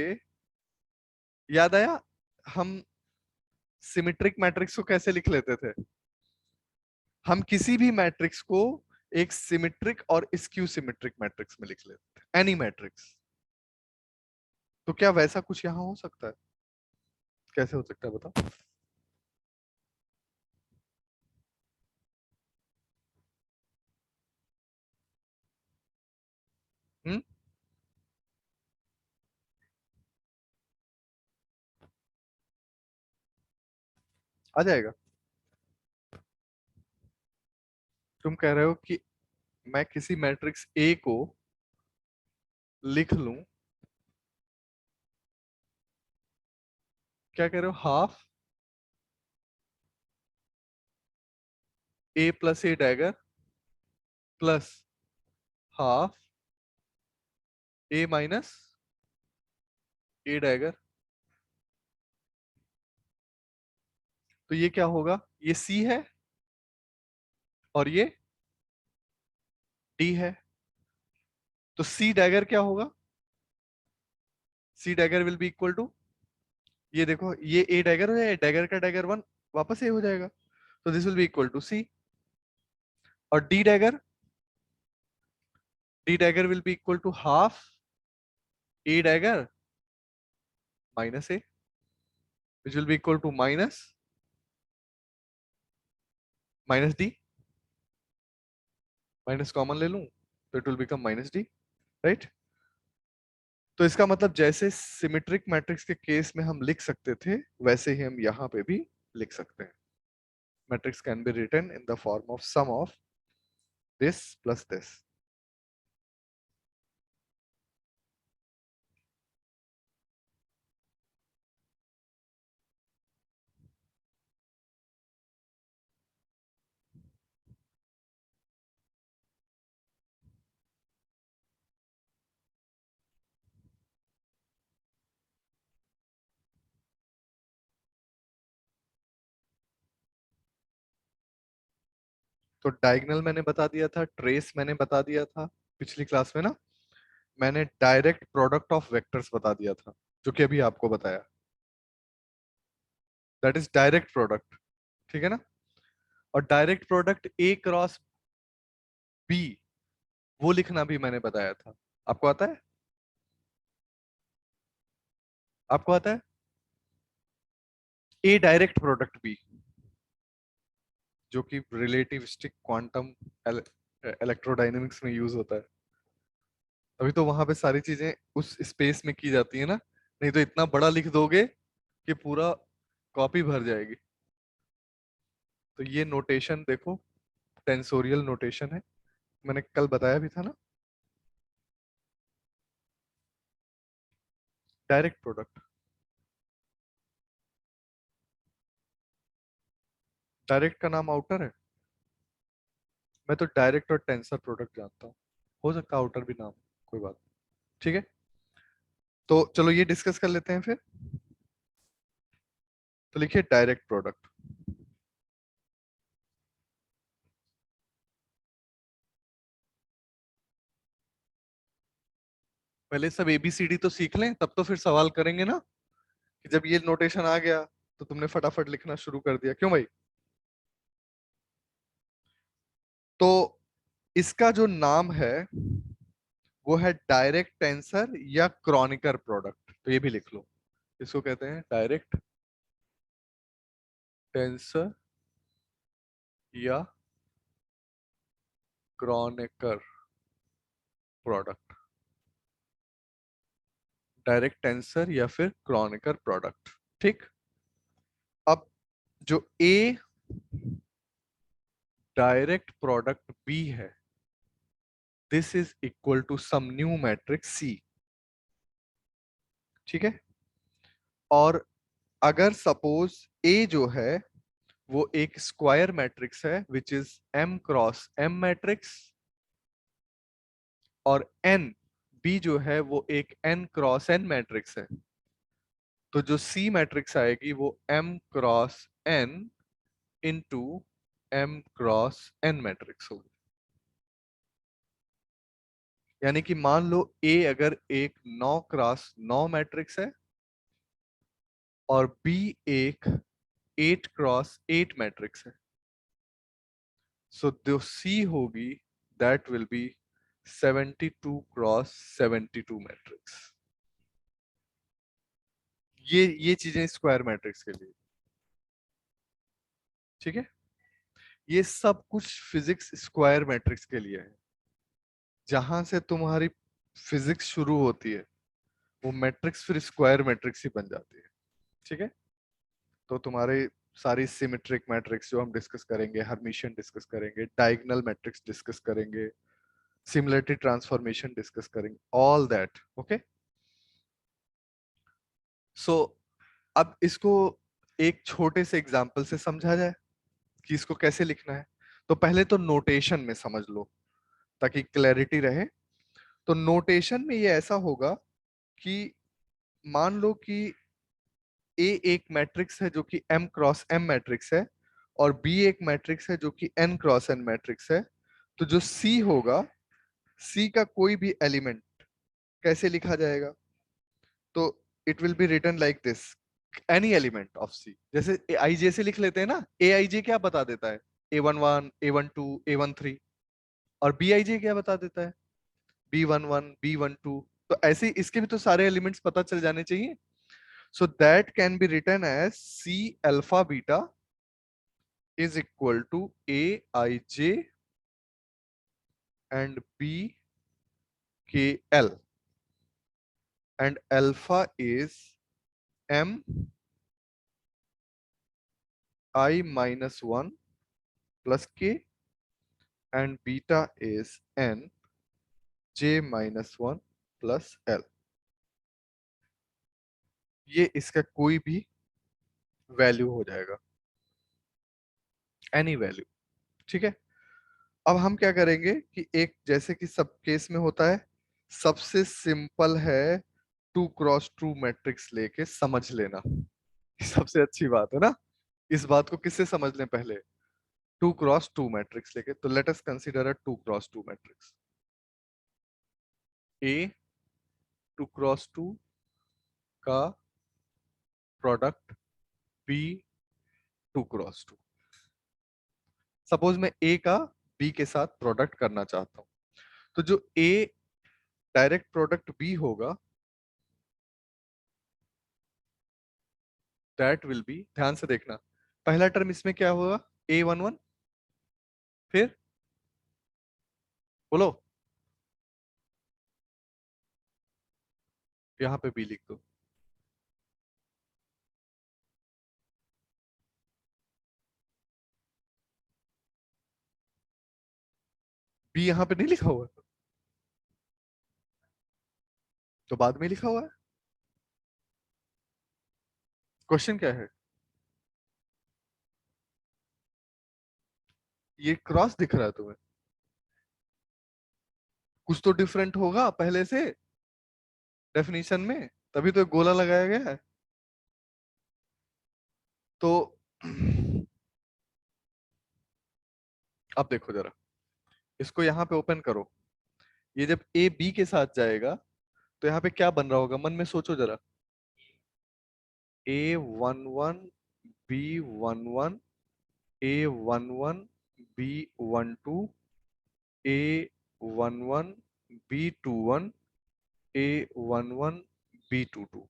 याद आया हम सिमेट्रिक मैट्रिक्स को कैसे लिख लेते थे, हम किसी भी मैट्रिक्स को एक सिमेट्रिक और स्क्यू सिमेट्रिक मैट्रिक्स में लिख लेते थे, एनी मैट्रिक्स। तो क्या वैसा कुछ यहाँ हो सकता है, कैसे हो सकता है बताओ। हम्म। आ जाएगा। तुम कह रहे हो कि मैं किसी मैट्रिक्स ए को लिख लूं, क्या कह रहे हो, हाफ ए प्लस ए डैगर प्लस हाफ ए माइनस ए डैगर, तो ये क्या होगा, ये सी है और ये डी है, तो सी डैगर क्या होगा, C dagger will be equal to, ये देखो ये ए डैगर है, डैगर का डैगर वन वापस ए हो जाएगा, तो this will be equal to C. और D dagger will be equal to half A dagger minus A, which will be equal to minus minus D, minus common ले लूं तो it will become minus D, right. तो इसका मतलब जैसे symmetric matrix के case में हम लिख सकते थे वैसे ही हम यहाँ पे भी लिख सकते हैं, matrix can be written in the form of sum of this plus this. तो डायगोनल मैंने बता दिया था, ट्रेस मैंने बता दिया था पिछली क्लास में ना, मैंने डायरेक्ट प्रोडक्ट ऑफ वेक्टर्स बता दिया था, जो कि अभी आपको बताया, दैट इज डायरेक्ट प्रोडक्ट, ठीक है ना। और direct product A cross B, वो लिखना भी मैंने बताया था, आपको आता है, आपको आता है, ए डायरेक्ट प्रोडक्ट बी, जो कि रिलेटिविस्टिक क्वांटम इलेक्ट्रोडायनेमिक्स में यूज होता है, अभी तो वहां पे सारी चीजें उस स्पेस में की जाती है ना, नहीं तो इतना बड़ा लिख दोगे कि पूरा कॉपी भर जाएगी। तो ये नोटेशन देखो, टेंसोरियल नोटेशन है, मैंने कल बताया भी था ना, डायरेक्ट प्रोडक्ट, डायरेक्ट का नाम आउटर है, मैं तो डायरेक्ट और टेंसर प्रोडक्ट जानता हूँ, हो सकता है आउटर भी नाम, कोई बात नहीं, ठीक है। तो चलो ये डिस्कस कर लेते हैं फिर, तो लिखिए डायरेक्ट प्रोडक्ट। पहले सब एबीसीडी तो सीख लें तब तो फिर सवाल करेंगे ना, कि जब ये नोटेशन आ गया तो तुमने फटाफट लिखना शुरू कर दिया, क्यों भाई। तो इसका जो नाम है वो है डायरेक्ट टेंसर या क्रॉनिकर प्रोडक्ट, तो ये भी लिख लो, इसको कहते हैं डायरेक्ट टेंसर या क्रॉनिकर प्रोडक्ट। डायरेक्ट टेंसर या फिर क्रॉनिकर प्रोडक्ट। ठीक, अब जो ए डायरेक्ट प्रोडक्ट बी है, this is equal to some new matrix C. ठीक है, और अगर सपोज ए जो है वो एक स्क्वायर मैट्रिक्स है which is m cross m matrix, और एन बी जो है वो एक एन क्रॉस एन मैट्रिक्स है, तो जो सी मैट्रिक्स आएगी वो m cross n into m cross n matrix होगी। यानी कि मान लो ए अगर एक 9 क्रॉस 9 मैट्रिक्स है और बी एक 8 क्रॉस 8 मैट्रिक्स है, सो जो सी होगी that will be 72 cross 72 matrix. ये चीजें स्क्वायर मैट्रिक्स के लिए। ठीक है, ये सब कुछ फिजिक्स स्क्वायर मैट्रिक्स के लिए है। जहां से तुम्हारी फिजिक्स शुरू होती है वो मैट्रिक्स फिर स्क्वायर मैट्रिक्स ही बन जाती है। ठीक है, तो तुम्हारे सारी सिमेट्रिक मैट्रिक्स जो हम डिस्कस करेंगे, हर्मिशियन डिस्कस करेंगे, डायगोनल मैट्रिक्स डिस्कस करेंगे, सिमिलरिटी ट्रांसफॉर्मेशन डिस्कस करेंगे, ऑल दैट। ओके, सो अब इसको एक छोटे से एग्जांपल से समझा जाए कि इसको कैसे लिखना है। तो पहले तो नोटेशन में समझ लो ताकि क्लैरिटी रहे। तो नोटेशन में ये ऐसा होगा कि मान लो कि ए एक मैट्रिक्स है जो कि एम क्रॉस एम मैट्रिक्स है, और बी एक मैट्रिक्स है जो कि एन क्रॉस एन मैट्रिक्स है। तो जो सी होगा, सी का कोई भी एलिमेंट कैसे लिखा जाएगा? तो it will be written like this, any element of C. जैसे आई जे से लिख लेते हैं ना, ए आई जे क्या बता देता है? A11 A12 A13। और बी आई जे क्या बता देता है? B11 B12। तो ऐसे ही इसके भी तो सारे एलिमेंट्स पता चल जाने चाहिए। So that can be written as C alpha beta is equal to Aij and BKL, and alpha is M I minus 1 plus K, and beta is N J minus 1 plus L। ये इसका कोई भी value हो जाएगा, any value. ठीक है, अब हम क्या करेंगे कि एक जैसे कि सब केस में होता है, सबसे सिंपल है टू क्रॉस टू मैट्रिक्स लेके समझ लेना। सबसे अच्छी बात है ना, इस बात को किससे समझ लें पहले? टू क्रॉस टू मैट्रिक्स लेके। तो let us consider a two cross two matrix. A two cross two का product B two cross two. Suppose मैं ए का बी के साथ प्रोडक्ट करना चाहता हूं, तो जो ए डायरेक्ट प्रोडक्ट बी होगा दैट विल बी, ध्यान से देखना, पहला टर्म इसमें क्या होगा? A11, फिर बोलो, यहाँ पे बी लिख दो। बी यहाँ पे नहीं लिखा हुआ है, तो बाद में लिखा हुआ है। क्वेश्चन क्या है? ये क्रॉस दिख रहा है तुम्हें? कुछ तो डिफरेंट होगा पहले से डेफिनेशन में, तभी तो एक गोला लगाया गया है। तो अब देखो जरा, इसको यहाँ पे ओपन करो। ये जब ए बी के साथ जाएगा तो यहाँ पे क्या बन रहा होगा? मन में सोचो जरा। A11 B11 A11 B12 A11 B21 A11 B22।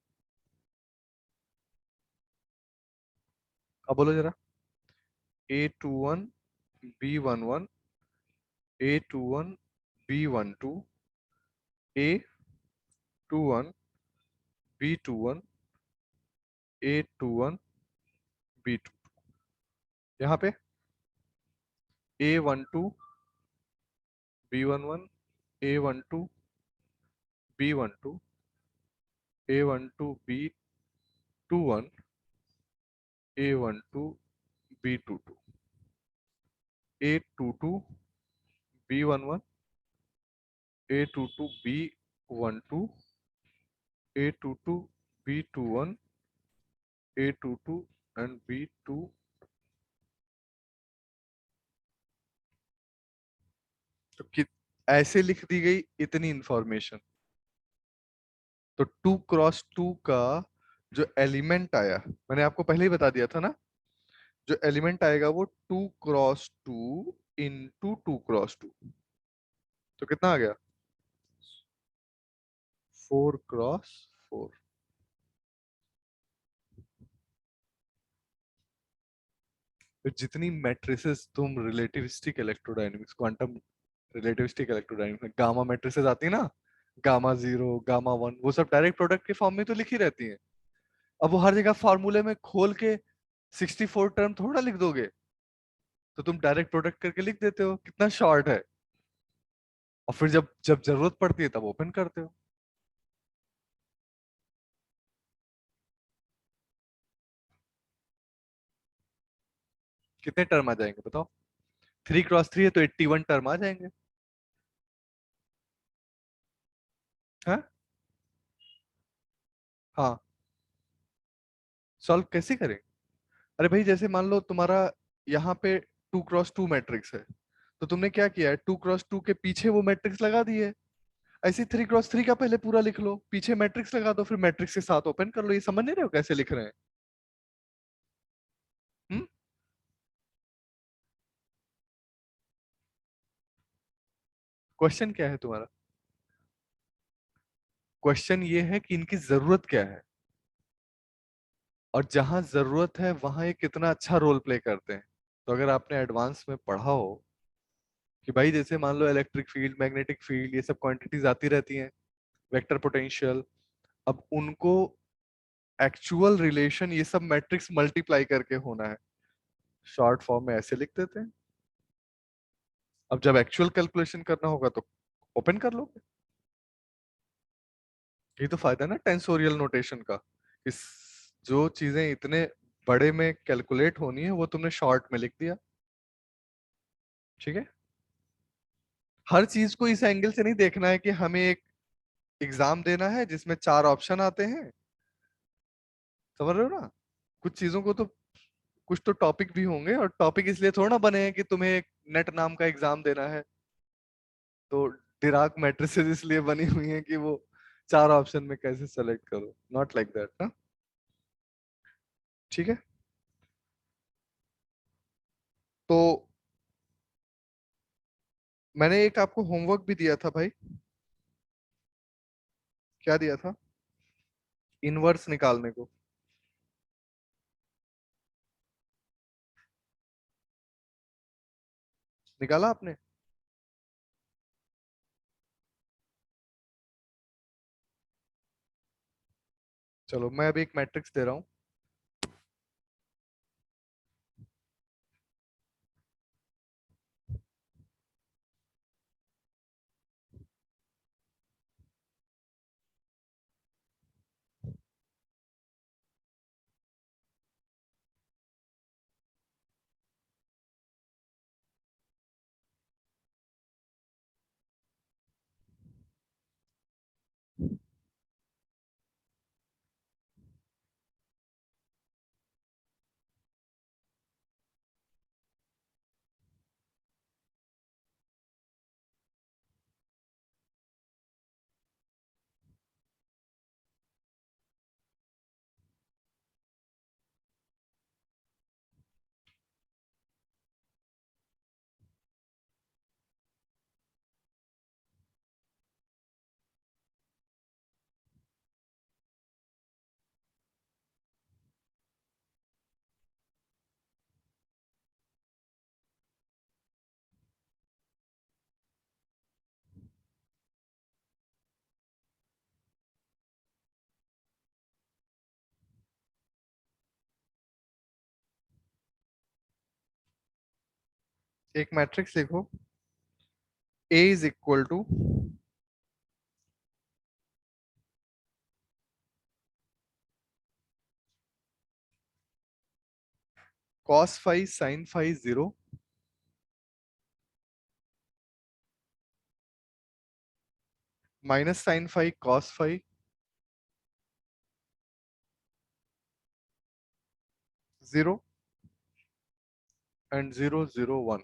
अब बोलो जरा, A21 B11 A21 B12 A21 B21, A21, B2। यहाँ पे A12, B11, A12, B12, A12, B21, A12, B22, A22, B11, A22, B12, A22, B21, A22 and B2। तो ऐसे लिख दी गई इतनी इंफॉर्मेशन। तो 2x2 का जो एलिमेंट आया, मैंने आपको पहले ही बता दिया था ना, जो एलिमेंट आएगा वो 2x2 इंटू 2x2। तो कितना आ गया? 4x4। तो जितनी मैट्रिसेस तुम relativistic electrodynamics, quantum relativistic electrodynamics में गामा मैट्रिसेस आती है ना, गामा जीरो, गामा वन, वो सब डायरेक्ट प्रोडक्ट के फॉर्म में तो लिखी रहती हैं। अब वो हर जगह फार्मूले में खोल के 64 टर्म थोड़ा लिख दोगे। तो तुम डायरेक्ट प्रोडक्ट करके लिख देते हो, कितना शॉर्ट है। और फिर जब जब जरूरत पड़ती है तब ओपन करते हो। कितने टर्म आ जाएंगे बताओ? 3x3 है तो 81 टर्म आ जाएंगे। हाँ। हाँ। सॉल्व कैसे करें? अरे भाई जैसे मान लो तुम्हारा यहाँ पे 2x2 मैट्रिक्स है, तो तुमने क्या किया है, 2x2 के पीछे वो मैट्रिक्स लगा दिए। ऐसे 3x3 का पहले पूरा लिख लो, पीछे मैट्रिक्स लगा दो, फिर मैट्रिक्स के साथ ओपन कर लो। ये समझ नहीं रहे हो कैसे लिख रहे हैं? हम्म। क्वेश्चन क्या है तुम्हारा? क्वेश्चन ये है कि इनकी जरूरत क्या है, और जहां जरूरत है वहां ये कितना अच्छा रोल प्ले करते हैं। तो अगर आपने एडवांस में पढ़ा हो कि भाई जैसे मान लो इलेक्ट्रिक फील्ड, मैग्नेटिक फील्ड, ये सब क्वांटिटीज आती रहती हैं, वेक्टर पोटेंशियल, अब उनको एक्चुअल रिलेशन ये सब मैट्रिक्स मल्टीप्लाई करके होना है। शॉर्ट फॉर्म में ऐसे लिख देते हैं। अब जब एक्चुअल कैलकुलेशन करना होगा तो ओपन कर लोगे। ये तो फायदा है ना टेंसोरियल नोटेशन का। इस जो चीजें इतने बड़े में कैलकुलेट होनी है वो तुमने शॉर्ट में लिख दिया। ठीक है। हर चीज को इस एंगल से नहीं देखना है कि हमें एक एग्जाम देना है जिसमें 4 ऑप्शन आते हैं। समझ रहे हो ना? कुछ चीजों को तो, कुछ तो टॉपिक भी होंगे, और टॉपिक इसलिए थोड़ा ना बने हैं कि तुम्हें एक नेट नाम का एग्जाम देना है। तो डिराक मैट्रिसेस इसलिए बनी हुई हैं कि वो 4 ऑप्शन में कैसे सेलेक्ट करो, नॉट लाइक दैट ना। ठीक है। तो मैंने एक आपको होमवर्क भी दिया था भाई। क्या दिया था? इनवर्स निकालने को। निकाला आपने? चलो मैं अभी एक मैट्रिक्स दे रहा हूँ। एक मैट्रिक्स लिखो, A is equal to cos five sine five zero, minus sine five cos five, zero and zero zero one.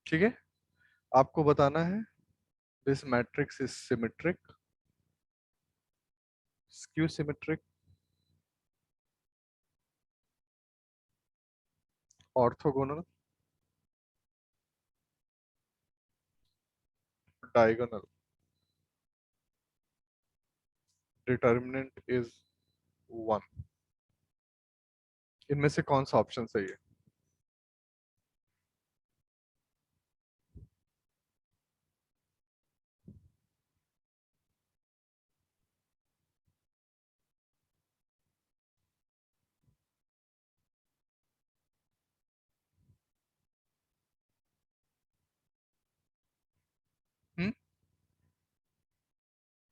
ठीक है, आपको बताना है this matrix is symmetric, skew symmetric, orthogonal, diagonal, determinant is one. इनमें से कौन सा ऑप्शन सही है?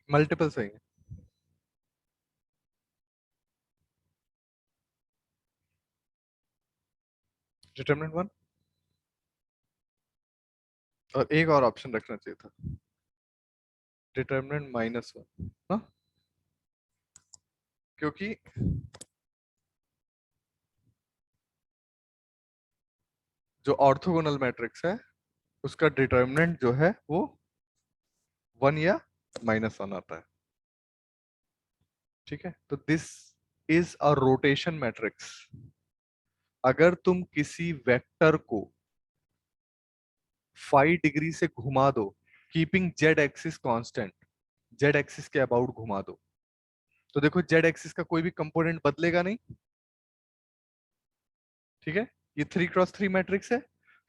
मल्टीपल सही है। डिटर्मिनेंट वन, और एक और ऑप्शन रखना चाहिए था, डिटर्मिनेंट माइनस वन ना, क्योंकि जो ऑर्थोगोनल मैट्रिक्स है उसका डिटर्मिनेंट जो है वो वन या माइनस वन आता है। ठीक है, तो this is a rotation matrix. अगर तुम किसी वेक्टर को 5 डिग्री से घुमा दो, keeping Z axis constant, Z axis के अबाउट घुमा दो, तो देखो जेड एक्सिस का कोई भी कंपोनेंट बदलेगा नहीं। ठीक है, ये 3x3 मैट्रिक्स है।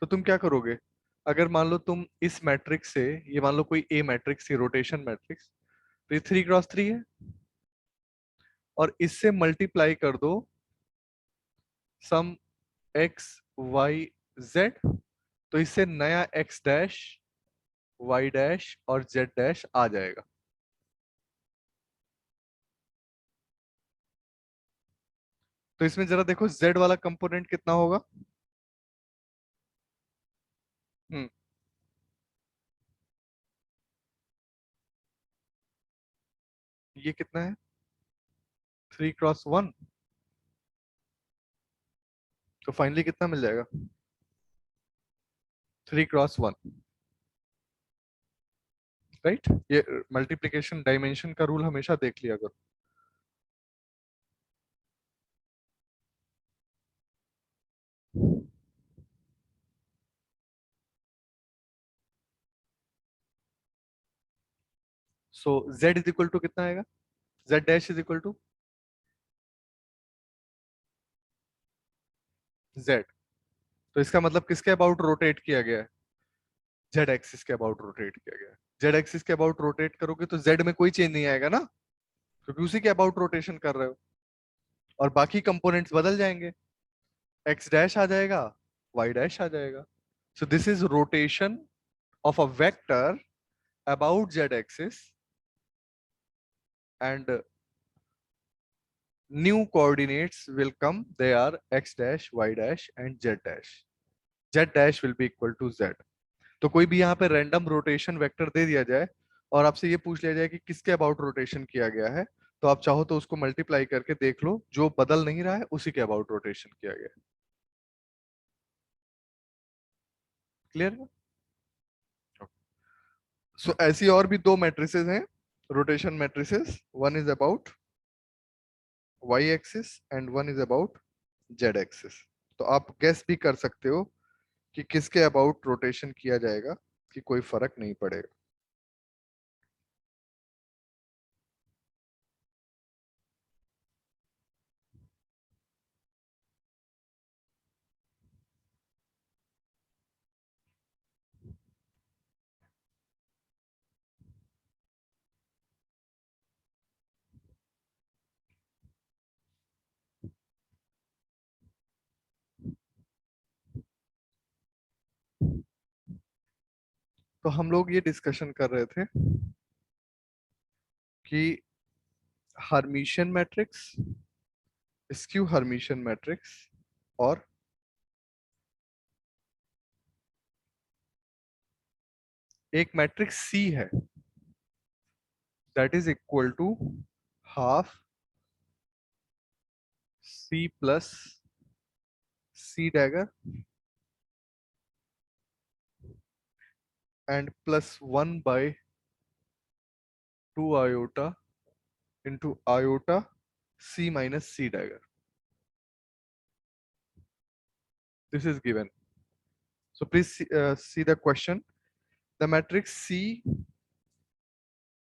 तो तुम क्या करोगे, अगर मान लो तुम इस मैट्रिक्स से, ये मान लो कोई ए मैट्रिक्स, ये रोटेशन मैट्रिक्स, तो ये 3x3 है, और इससे मल्टीप्लाई कर दो सम एक्स वाई जेड, तो इससे नया एक्स डैश वाई डैश और जेड डैश आ जाएगा। तो इसमें जरा देखो जेड वाला कंपोनेंट कितना होगा। हम्म, ये कितना है, 3x1, तो फाइनली कितना मिल जाएगा, 3x1। राइट, ये मल्टीप्लिकेशन डायमेंशन का रूल हमेशा देख लिया करो। So z is equal to कितना आएगा, z dash is equal to z, तो इसका मतलब किसके अबाउट रोटेट किया गया है, जेड एक्सिस के अबाउट रोटेट किया गया है। जेड एक्सिस के अबाउट रोटेट करोगे तो जेड में कोई चेंज नहीं आएगा ना, क्योंकि उसी के अबाउट रोटेशन कर रहे हो, और बाकी कंपोनेंट्स बदल जाएंगे, एक्स डैश आ जाएगा, वाई डैश आ जाएगा। सो this is rotation of a vector about z axis, and new coordinates will come, they are x dash y dash and z dash, z dash will be equal to z। तो कोई भी यहाँ पे random rotation vector दे दिया जाए और आपसे ये पूछ लिया जाए कि किसके अबाउट रोटेशन किया गया है, तो आप चाहो तो उसको मल्टीप्लाई करके देख लो, जो बदल नहीं रहा है उसी के अबाउट रोटेशन किया गया है। क्लियर है? सो ऐसी और भी दो मैट्रिसेस हैं, rotation matrices, one is about y axis and one is about z axis. तो आप गेस भी कर सकते हो कि किसके अबाउट रोटेशन किया जाएगा, कि कोई फर्क नहीं पड़ेगा। तो हम लोग ये डिस्कशन कर रहे थे कि Hermitian matrix, skew Hermitian matrix और एक मैट्रिक्स सी है that is equal to half C plus C dagger and plus 1/2 iota into iota c minus c dagger. This is given. So please see the question. The matrix C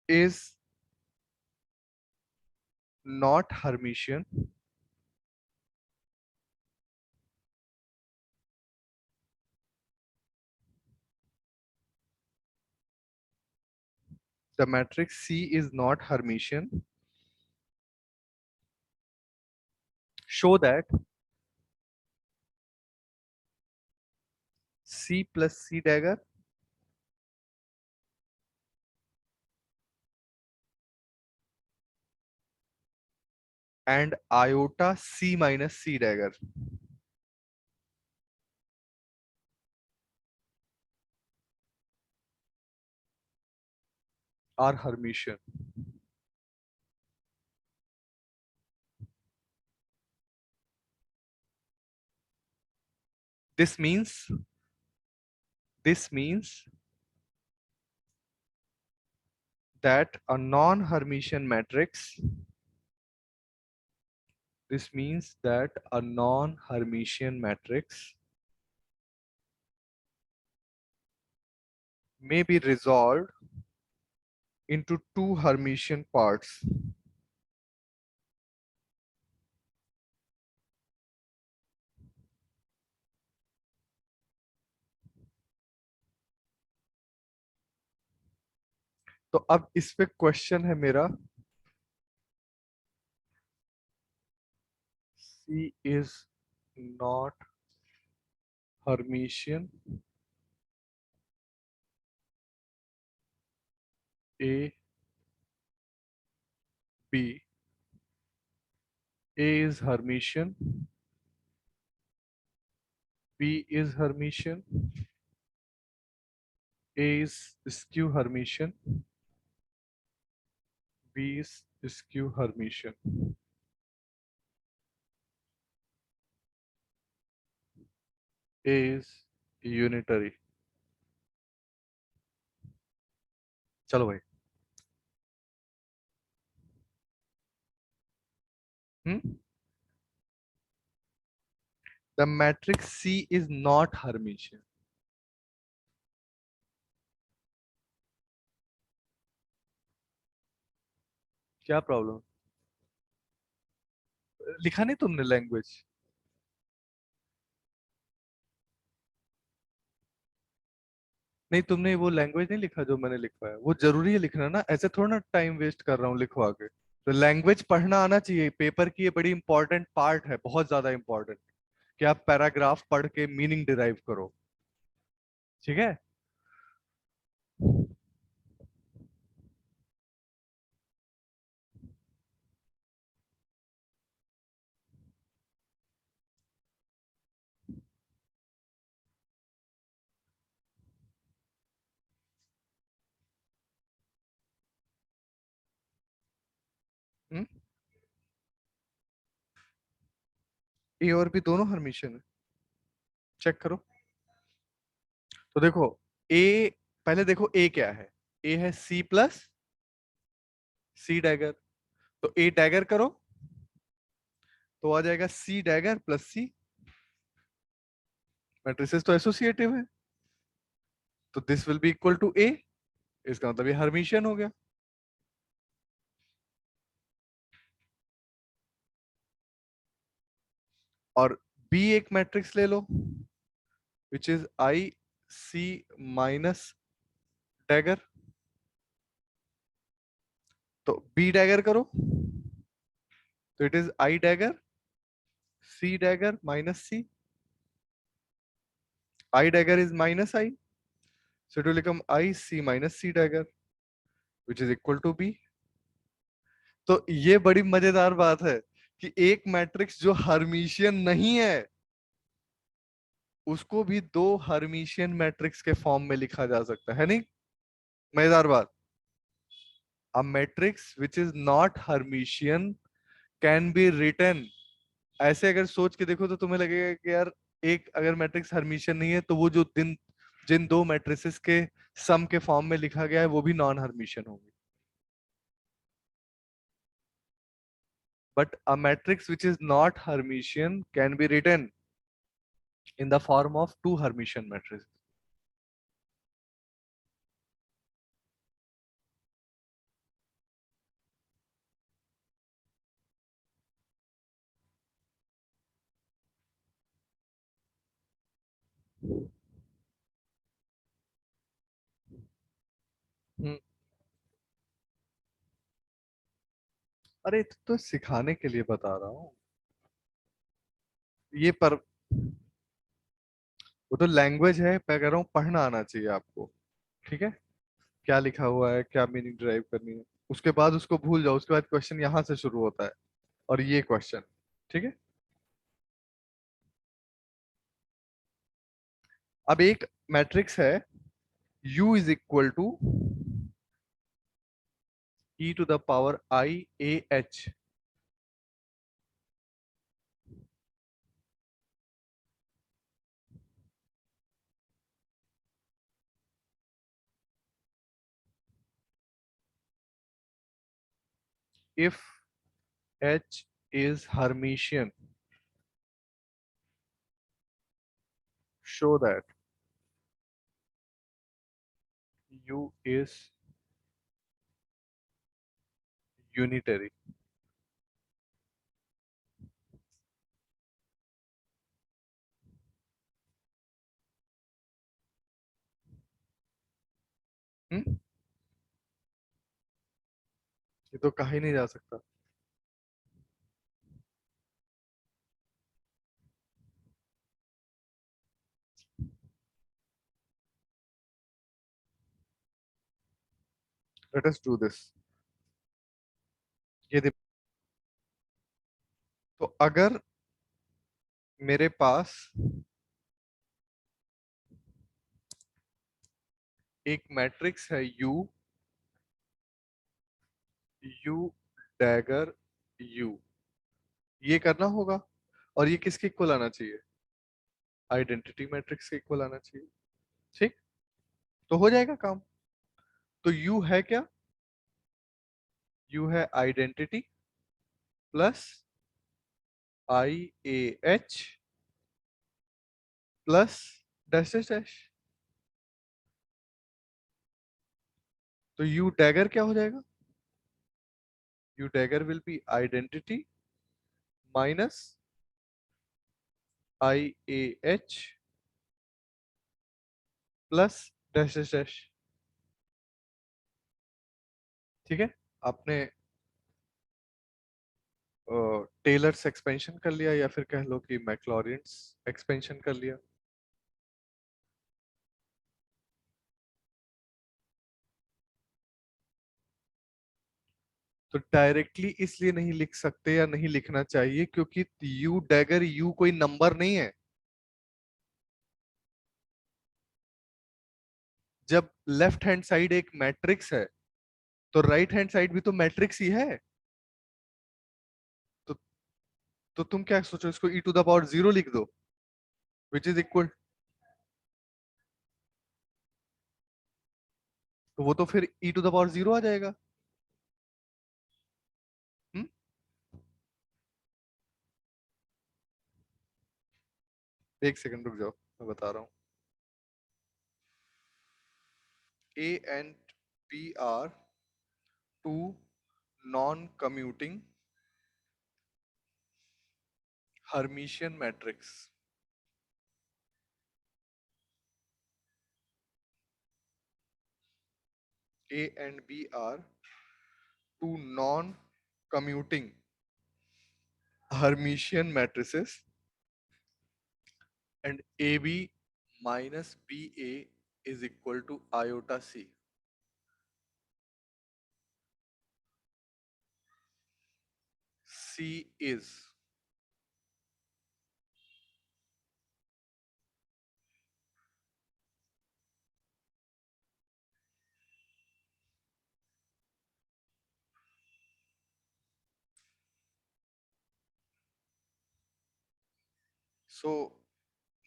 is not Hermitian. The matrix C is not Hermitian. Show that C plus C dagger and iota C minus C dagger are Hermitian. This means this means that a non-Hermitian matrix this means that a non-Hermitian matrix may be resolved into two Hermitian parts. तो अब इस पे question है मेरा, C is not Hermitian. A, B. A is Hermitian. B is Hermitian. A is skew Hermitian. B is skew Hermitian. A is unitary. चलो भाई. The matrix C is not Hermitian. क्या problem? लिखा नहीं तुमने language? नहीं, तुमने वो language नहीं लिखा जो मैंने लिखवाया. वो जरूरी है लिखना ना, ऐसे थोड़ा ना टाइम वेस्ट कर रहा हूँ लिखवा के. तो लैंग्वेज पढ़ना आना चाहिए. पेपर की ये बड़ी इंपॉर्टेंट पार्ट है, बहुत ज्यादा इंपॉर्टेंट, कि आप पैराग्राफ पढ़ के मीनिंग डिराइव करो. ठीक है. ए और बी दोनों हर्मिशियन है. चेक करो. तो देखो, ए, पहले देखो ए क्या है. ए है सी प्लस सी डैगर. तो ए डैगर करो तो आ जाएगा C dagger plus C. Matrices तो एसोसिएटिव है, तो this will be equal to A. इसका मतलब ये हर्मिशियन हो गया. और बी एक मैट्रिक्स ले लो which is i C minus dagger. तो बी डैगर करो तो it is i dagger C dagger minus C. I dagger is minus i. So it will become I C minus C dagger, which is equal to B. तो ये बड़ी मजेदार बात है कि एक मैट्रिक्स जो हर्मिशियन नहीं है उसको भी दो हर्मिशियन मैट्रिक्स के फॉर्म में लिखा जा सकता है नहीं? मजेदार बात। A matrix which is not Hermitian can be written। ऐसे अगर सोच के देखो तो तुम्हें लगेगा कि यार एक अगर मैट्रिक्स हर्मिशियन नहीं है तो वो जो जिन दो मैट्रिसेस के सम के फॉर्म में लिखा गया है वो भी नॉन हर्मिशियन होंगे। But a matrix which is not Hermitian can be written in the form of two Hermitian matrices। हम्म। अरे तो सिखाने के लिए बता रहा हूँ ये पर। वो तो लैंग्वेज है, मैं कह रहा हूँ पढ़ना आना चाहिए आपको। ठीक है, क्या लिखा हुआ है, क्या मीनिंग ड्राइव करनी है, उसके बाद उसको भूल जाओ। उसके बाद क्वेश्चन यहाँ से शुरू होता है और ये क्वेश्चन। ठीक है, अब एक मैट्रिक्स है U is equal to E to the power I A H। If H is Hermitian, show that U is unitary। ये तो कहा ही नहीं जा सकता। Late us do this. ये तो अगर मेरे पास एक मैट्रिक्स है U, U डैगर U, ये करना होगा और ये किसके इक्वल आना चाहिए? आइडेंटिटी मैट्रिक्स के इक्वल आना चाहिए। ठीक, तो हो जाएगा काम। तो U है क्या? U है identity plus IAH plus dash dash dash. तो U डैगर क्या हो जाएगा? U dagger will be identity minus IAH plus dash dash dash. ठीक है, आपने टेलर्स एक्सपेंशन कर लिया या फिर कह लो कि मैक्लॉरियंस एक्सपेंशन कर लिया। तो डायरेक्टली इसलिए नहीं लिख सकते या नहीं लिखना चाहिए क्योंकि यू डैगर यू कोई नंबर नहीं है। जब लेफ्ट हैंड साइड एक मैट्रिक्स है तो राइट हैंड साइड भी तो मैट्रिक्स ही है। तो तुम क्या सोचो, इसको ई टू द पावर जीरो लिख दो विच इज इक्वल, तो वो तो फिर ई टू द पावर जीरो आ जाएगा। हम्म? एक सेकंड रुक जाओ, मैं बता रहा हूँ। A and B are two non-commuting Hermitian matrix। A and B are two non-commuting Hermitian matrices and AB minus BA is equal to iota C. C is so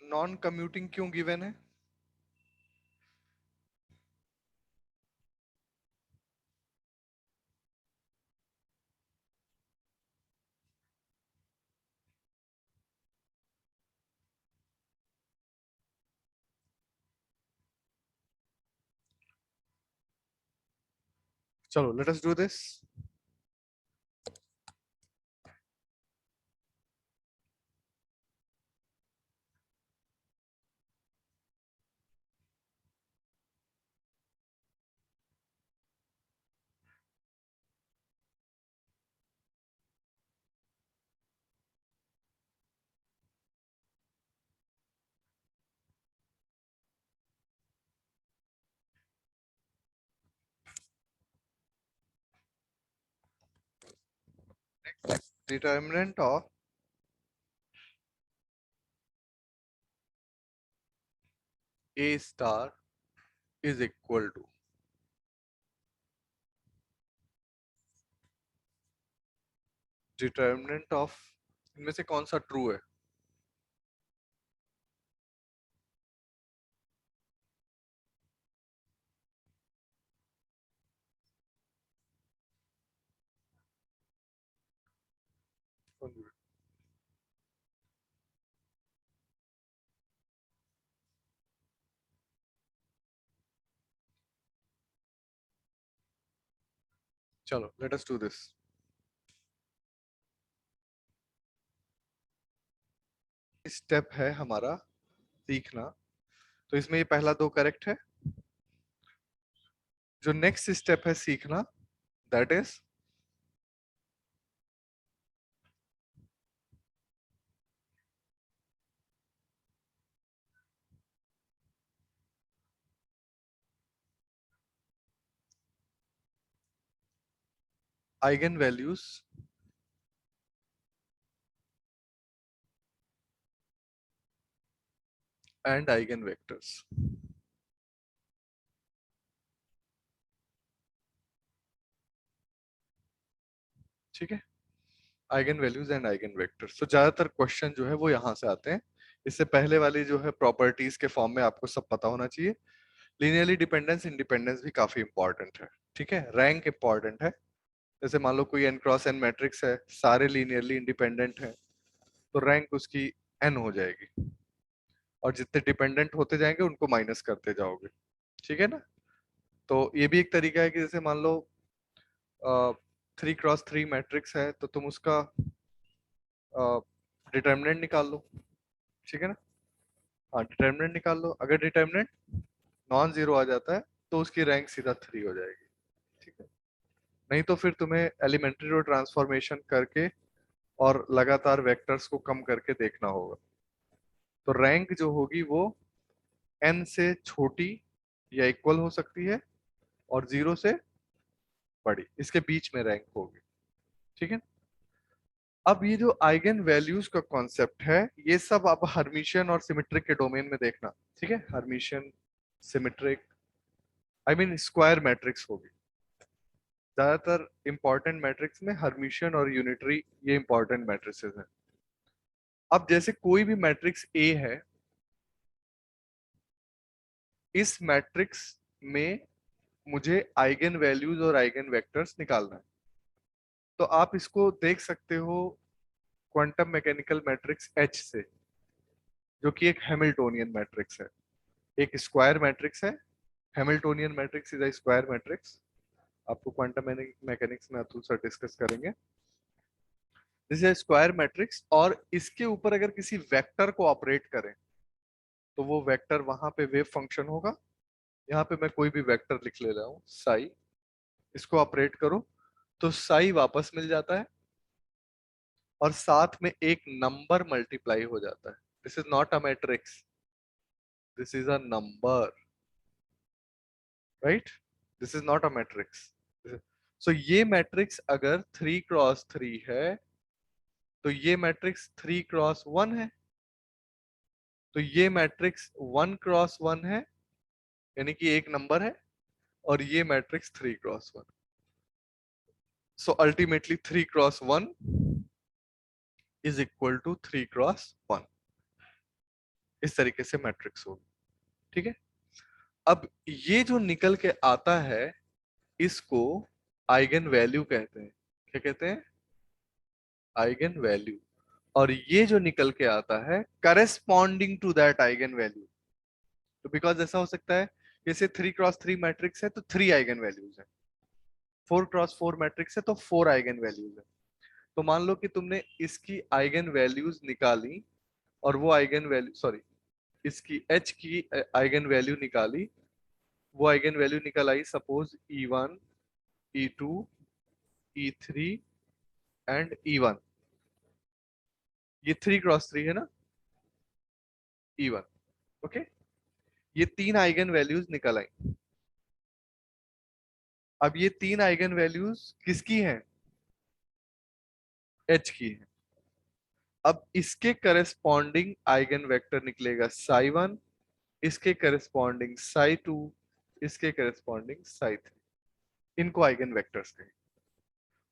non commuting क्यों given है? चलो let us do this. Determinant of A star is equal to, determinant of इनमें से कौन सा true है? चलो let us do this. Step है हमारा सीखना, तो इसमें ये पहला दो करेक्ट है। जो नेक्स्ट स्टेप है सीखना, that is eigen values and eigen vectors. ठीक है, eigen values and eigen vectors. तो ज्यादातर क्वेश्चन जो है वो यहाँ से आते हैं। इससे पहले वाली जो है प्रॉपर्टीज के फॉर्म में आपको सब पता होना चाहिए। लीनियरली डिपेंडेंस इंडिपेंडेंस भी काफी इंपॉर्टेंट है। ठीक है, रैंक इंपॉर्टेंट है। जैसे मान लो कोई एन क्रॉस एन मैट्रिक्स है, सारे लीनियरली इंडिपेंडेंट है, तो रैंक उसकी एन हो जाएगी, और जितने डिपेंडेंट होते जाएंगे उनको माइनस करते जाओगे। ठीक है ना? तो ये भी एक तरीका है कि जैसे मान लो 3x3 मैट्रिक्स है, तो तुम उसका डिटर्मिनेंट निकाल लो। ठीक है ना? हाँ, डिटर्मिनेंट निकाल लो। अगर डिटर्मिनेंट नॉन जीरो आ जाता है तो उसकी रैंक सीधा 3 हो जाएगी। ठीक है, नहीं तो फिर तुम्हें एलिमेंट्री रो ट्रांसफॉर्मेशन करके और लगातार वेक्टर्स को कम करके देखना होगा। तो रैंक जो होगी वो एन से छोटी या इक्वल हो सकती है, और जीरो से बड़ी, इसके बीच में रैंक होगी। ठीक है, अब ये जो आइगन वैल्यूज का कॉन्सेप्ट है, ये सब आप हर्मिशियन और सिमेट्रिक के डोमेन में देखना। ठीक है, Hermitian, symmetric, I mean square matrix होगी। ज्यादातर इंपॉर्टेंट मैट्रिक्स में हर्मिशियन और यूनिटरी, ये इंपॉर्टेंट मैट्रिसेस हैं। अब जैसे कोई भी मैट्रिक्स ए है, इस मैट्रिक्स में मुझे आइगन वैल्यूज और आइगन वेक्टर्स निकालना है। तो आप इसको देख सकते हो क्वांटम मैकेनिकल मैट्रिक्स एच से, जो कि एक हैमिल्टोनियन मैट्रिक्स है। एक स्क्वायर मैट्रिक्स है, Hamiltonian matrix is a square matrix. आपको क्वांटम मैकेनिक्स में अतुल सर डिस्कस करेंगे। दिस इज स्क्वायर मैट्रिक्स, और इसके ऊपर अगर किसी वेक्टर को ऑपरेट करें तो वो वेक्टर वहां पे वेव फंक्शन होगा। यहाँ पे मैं कोई भी वेक्टर लिख ले रहा हूँ साई, इसको ऑपरेट करो तो साई वापस मिल जाता है, और साथ में एक नंबर मल्टीप्लाई हो जाता है। This is not a matrix, this is a number. Right, this is not a matrix. So ये मैट्रिक्स अगर 3 क्रॉस 3 है तो ये मैट्रिक्स 3 क्रॉस 1 है, तो ये मैट्रिक्स 1 क्रॉस 1 है, यानी कि एक नंबर है, और ये matrix 3 cross 1। So ultimately 3 cross 1 is equal to 3 cross 1। इस तरीके से मैट्रिक्स होगी। ठीक है, अब ये जो निकल के आता है इसको आइगन वैल्यू कहते हैं। क्या कहते हैं? Eigen value. और ये जो निकल के आता है corresponding to that eigen value. तो बिकॉज ऐसा हो सकता है, जैसे 3 क्रॉस 3 मैट्रिक्स है तो 3 आइगन वैल्यूज है, 4 क्रॉस 4 मैट्रिक्स है तो 4 आइगन वैल्यूज है। तो मान लो कि तुमने इसकी आइगन वैल्यूज निकाली, और वो आइगन वैल्यू, सॉरी, इसकी एच की आइगन वैल्यू निकाली, वो आइगन वैल्यू निकल I suppose E1, E2, E3 and E1। ये 3 क्रॉस 3 है ना, E1। ओके, ये 3 आइगन वैल्यूज निकल आई। अब ये 3 आइगन वैल्यूज किसकी हैं? एच की है। अब इसके करस्पॉन्डिंग आइगन वेक्टर निकलेगा psi 1, इसके करस्पॉन्डिंग psi 2, इसके करस्पॉन्डिंग psi 3। इनको आइगन वेक्टर्स कहेंगे।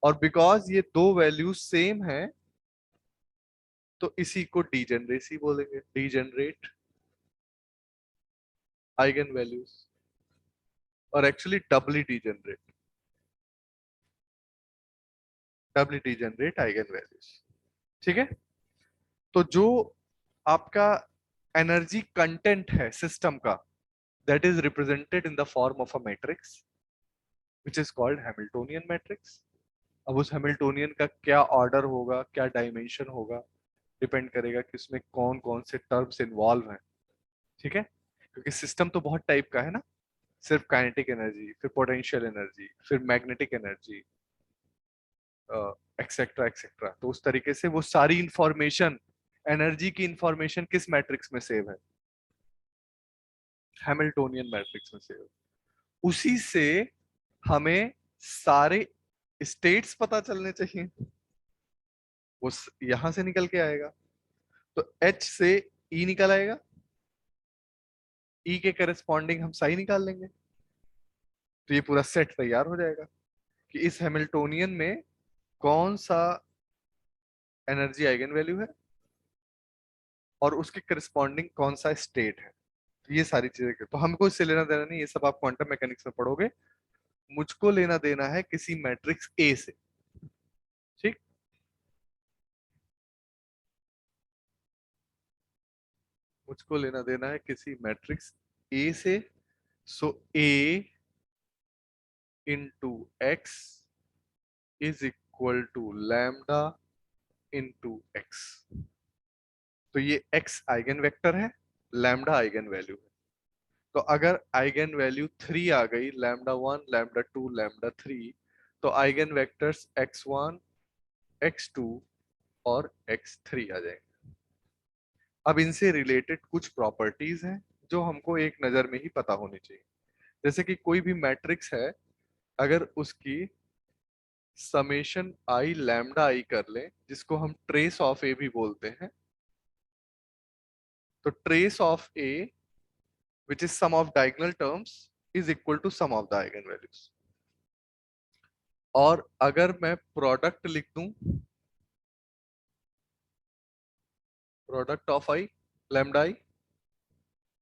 और बिकॉज ये दो वैल्यूज सेम है तो इसी को डीजेनरेसी बोलेंगे, डीजेनरेट आइगन वैल्यूज। और एक्चुअली डबली डीजेनरेट आइगन वैल्यूज। ठीक है, तो जो आपका एनर्जी कंटेंट है सिस्टम का, that is represented in the form of a matrix which is called Hamiltonian matrix. अब उस हैमिल्टोनियन का क्या ऑर्डर होगा, क्या डायमेंशन होगा, डिपेंड करेगा कि उसमें कौन कौन से टर्म्स इन्वॉल्व हैं। ठीक है, क्योंकि सिस्टम तो बहुत टाइप का है ना, सिर्फ काइनेटिक एनर्जी, फिर पोटेंशियल एनर्जी, फिर मैग्नेटिक एनर्जी, एक्सेट्रा एक्सेट्रा। तो उस तरीके से वो सारी इंफॉर्मेशन, एनर्जी की इंफॉर्मेशन किस मैट्रिक्स में सेव है? हैमिल्टोनियन मैट्रिक्स में सेव है। उसी से हमें सारे स्टेट्स पता चलने चाहिए, वो यहां से निकल के आएगा। तो एच से ई निकल आएगा, ई के करस्पॉन्डिंग हम साई निकाल लेंगे, तो ये पूरा सेट तैयार हो जाएगा कि इस हैमिल्टोनियन में कौन सा एनर्जी आइगन वैल्यू है और उसके करस्पॉन्डिंग कौन सा स्टेट है। तो ये सारी चीजें, तो हमको इससे लेना देना नहीं, ये सब आप क्वांटम मैकेनिक्स में पढ़ोगे। मुझको लेना देना है किसी मैट्रिक्स ए से। ठीक, मुझको लेना देना है किसी मैट्रिक्स ए से। So A into X is equal to lambda into X. तो ये एक्स आइगन वेक्टर है, लैम्डा आइगन वैल्यू है। तो अगर आइगन वैल्यू 3 आ गई, लैम्डा 1, लैम्डा 2, लैम्डा 3, तो आइगन वेक्टर्स x1, x2 और x3 आ जाएंगे। अब इनसे रिलेटेड कुछ प्रॉपर्टीज हैं जो हमको एक नजर में ही पता होनी चाहिए। जैसे कि कोई भी मैट्रिक्स है, अगर उसकी समेशन आई लैम्डा आई कर ले, जिसको हम ट्रेस ऑफ ए भी बोलते हैं, तो trace of A which is sum of diagonal terms is equal to sum of the eigenvalues. और अगर मैं प्रोडक्ट लिख दूं, product of i lambda i,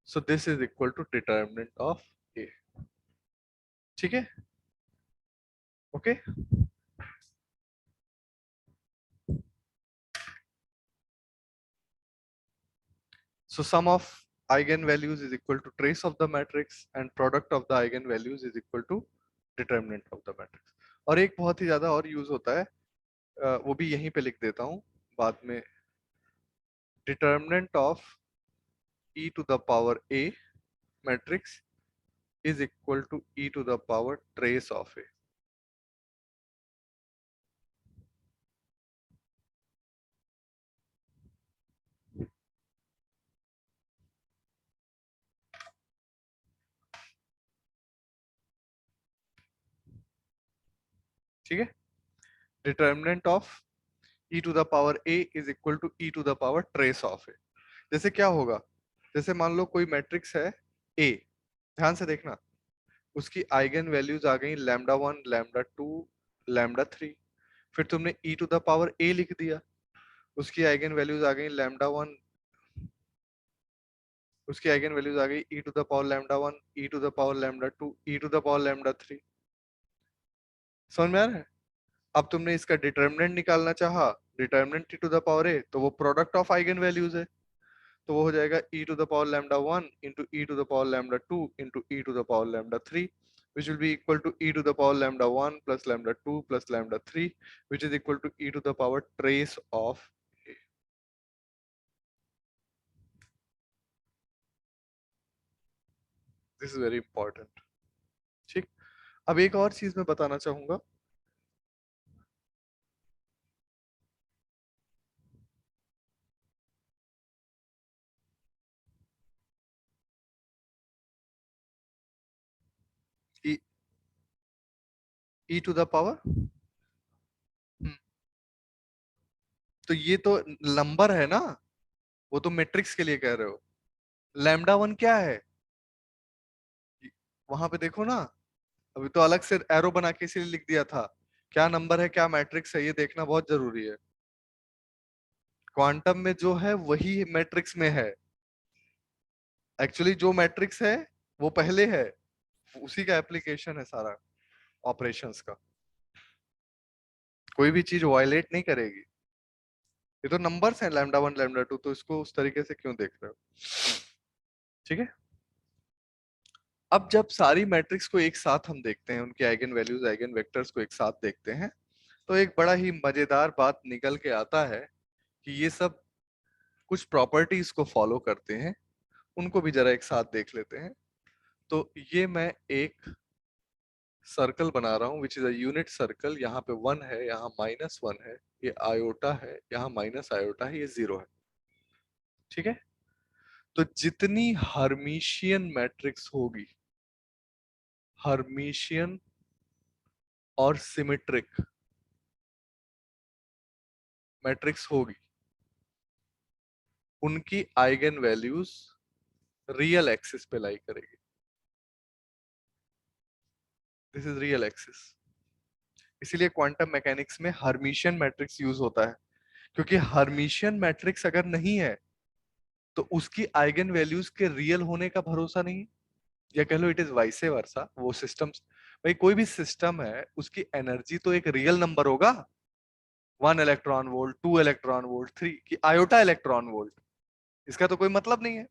so this is equal to determinant of A. ठीक है, okay. So sum of eigenvalues is equal to trace of the matrix and product of the eigenvalues is equal to determinant of the matrix। और एक बहुत ही ज्यादा और use होता है, वो भी यहीं पे लिख देता हूँ बाद में। Determinant of e to the power a matrix is equal to e to the power trace of a। ठीक है, determinant of e to the power a is equal to e to the power trace of a। जैसे क्या होगा, जैसे मान लो कोई matrix है a, ध्यान से देखना, उसकी आइगन वैल्यूज आ गई लैम्डा 1, लैम्डा 2, लैम्डा 3। फिर तुमने e to the power a लिख दिया, उसकी आइगन वैल्यूज आ गई लैम्डा 1, उसकी आइगन वैल्यूज आ गई e to the power lambda 1, e to the power lambda 2, e to the power lambda 3। समझ में आ रहा है? अब तुमने इसका डिटर्मिनेंट निकालना चाहा, determinant e to the power a, तो वो प्रोडक्ट ऑफ आइगन वैल्यूज है, तो वो हो जाएगा e to the power lambda 1 into e to the power lambda 2 into e to the power lambda 3, which will be equal to e to the power lambda 1 plus lambda 2 plus lambda 3, which is equal to e to the power trace of a। This is very important। ठीक, अब एक और चीज मैं बताना चाहूंगा, कि e to the power, तो ये तो नंबर है ना, वो तो मैट्रिक्स के लिए कह रहे हो। लैम्डा 1 क्या है, वहां पे देखो ना, अभी तो अलग से एरो बना के इसीलिए लिख दिया था, क्या नंबर है क्या मैट्रिक्स है ये देखना बहुत जरूरी है। क्वांटम में जो है वही मैट्रिक्स में है, एक्चुअली जो मैट्रिक्स है वो पहले है, उसी का एप्लीकेशन है सारा ऑपरेशंस का, कोई भी चीज वायलेट नहीं करेगी। ये तो नंबर्स हैं लैम्डा 1 लैम्डा 2, तो इसको उस तरीके से क्यों देख रहे हो? ठीक है, अब जब सारी मैट्रिक्स को एक साथ हम देखते हैं, उनके आइगन वैल्यूज आइगन वेक्टर्स को एक साथ देखते हैं, तो एक बड़ा ही मजेदार बात निकल के आता है कि ये सब कुछ प्रॉपर्टीज को फॉलो करते हैं, उनको भी जरा एक साथ देख लेते हैं। तो ये मैं एक सर्कल बना रहा हूँ which is a unit circle, यहाँ पे 1 है, यहाँ -1 है, ये आयोटा है, यहाँ माइनस आयोटा है, ये 0 है। ठीक है, तो जितनी हर्मिशियन मैट्रिक्स होगी, हर्मिशियन और सिमेट्रिक मैट्रिक्स होगी, उनकी आइगन वैल्यूज रियल एक्सिस पे लाई करेगी। This is real axis. इसीलिए क्वांटम मैकेनिक्स में हर्मिशियन मैट्रिक्स यूज होता है, क्योंकि हर्मिशियन मैट्रिक्स अगर नहीं है तो उसकी आइगन वैल्यूज के रियल होने का भरोसा नहीं है, या कह लो इट इज वाइसे वर्सा। वो सिस्टम्स, भाई कोई भी सिस्टम है उसकी एनर्जी तो एक रियल नंबर होगा, 1 इलेक्ट्रॉन वोल्ट, 2 इलेक्ट्रॉन वोल्ट, 3 की आयोटा इलेक्ट्रॉन वोल्ट, इसका तो कोई मतलब नहीं है।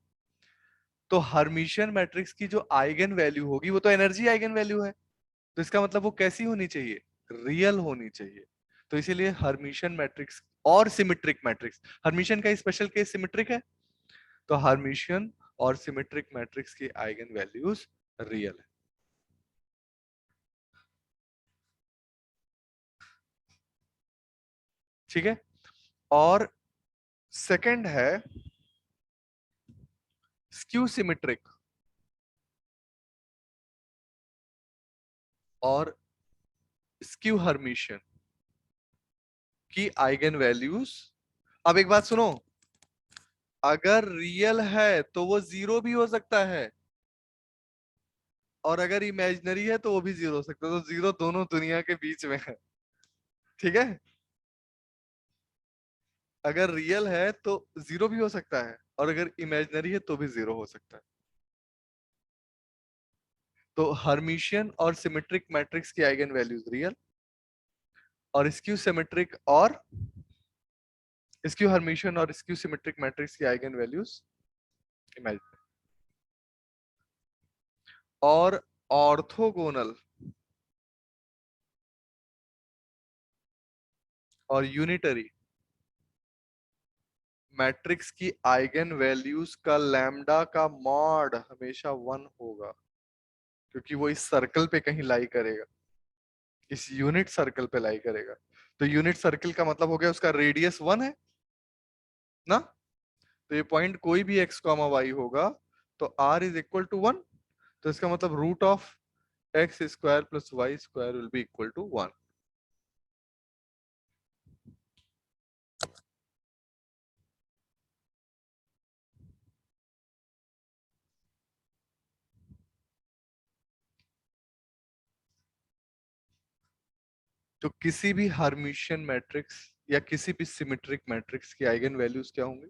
तो हर्मिशियन मैट्रिक्स की जो आइगन वैल्यू होगी वो तो एनर्जी आइगन वैल्यू है, तो इसका मतलब वो कैसी होनी चाहिए, रियल होनी चाहिए। तो इसीलिए हर्मिशियन मैट्रिक्स और सिमेट्रिक मैट्रिक्स, हर्मिशियन का स्पेशल केस सिमेट्रिक है, तो हर्मिशियन और सिमेट्रिक मैट्रिक्स की आइगन वैल्यूज रियल है। ठीक है, और सेकंड है स्क्यू सिमेट्रिक और स्क्यू हर्मिशियन की आइगन वैल्यूज। अब एक बात सुनो, अगर रियल है तो वो 0 भी हो सकता है, और अगर इमेजिनरी है तो वो भी 0 हो सकता है, तो 0 दोनों दुनिया के बीच में है। ठीक है, अगर रियल है तो 0 भी हो सकता है, और अगर इमेजिनरी है तो भी 0 हो सकता है। तो हर्मिशियन और सिमेट्रिक मैट्रिक्स की आइगन वैल्यूज रियल, और स्क्यू सिमेट्रिक और स्क्यू हर्मिशियन और स्क्यू सिमेट्रिक मैट्रिक्स की आइगन वैल्यूज इमेजिनरी। और ऑर्थोगोनल और यूनिटरी मैट्रिक्स की आइगन वैल्यूज का लैम्डा का मॉड हमेशा 1 होगा, क्योंकि वो इस सर्कल पे कहीं लाई करेगा, इस यूनिट सर्कल पे लाई करेगा। तो यूनिट सर्कल का मतलब हो गया उसका रेडियस 1 है ना, तो ये पॉइंट कोई भी एक्स कॉमा वाई होगा तो आर इज इक्वल टू 1, तो इसका मतलब root of x square plus y square will be equal to 1। तो किसी भी हार्मिशियन मैट्रिक्स या किसी भी सिमेट्रिक मैट्रिक्स की आइगन वैल्यूज क्या होंगे?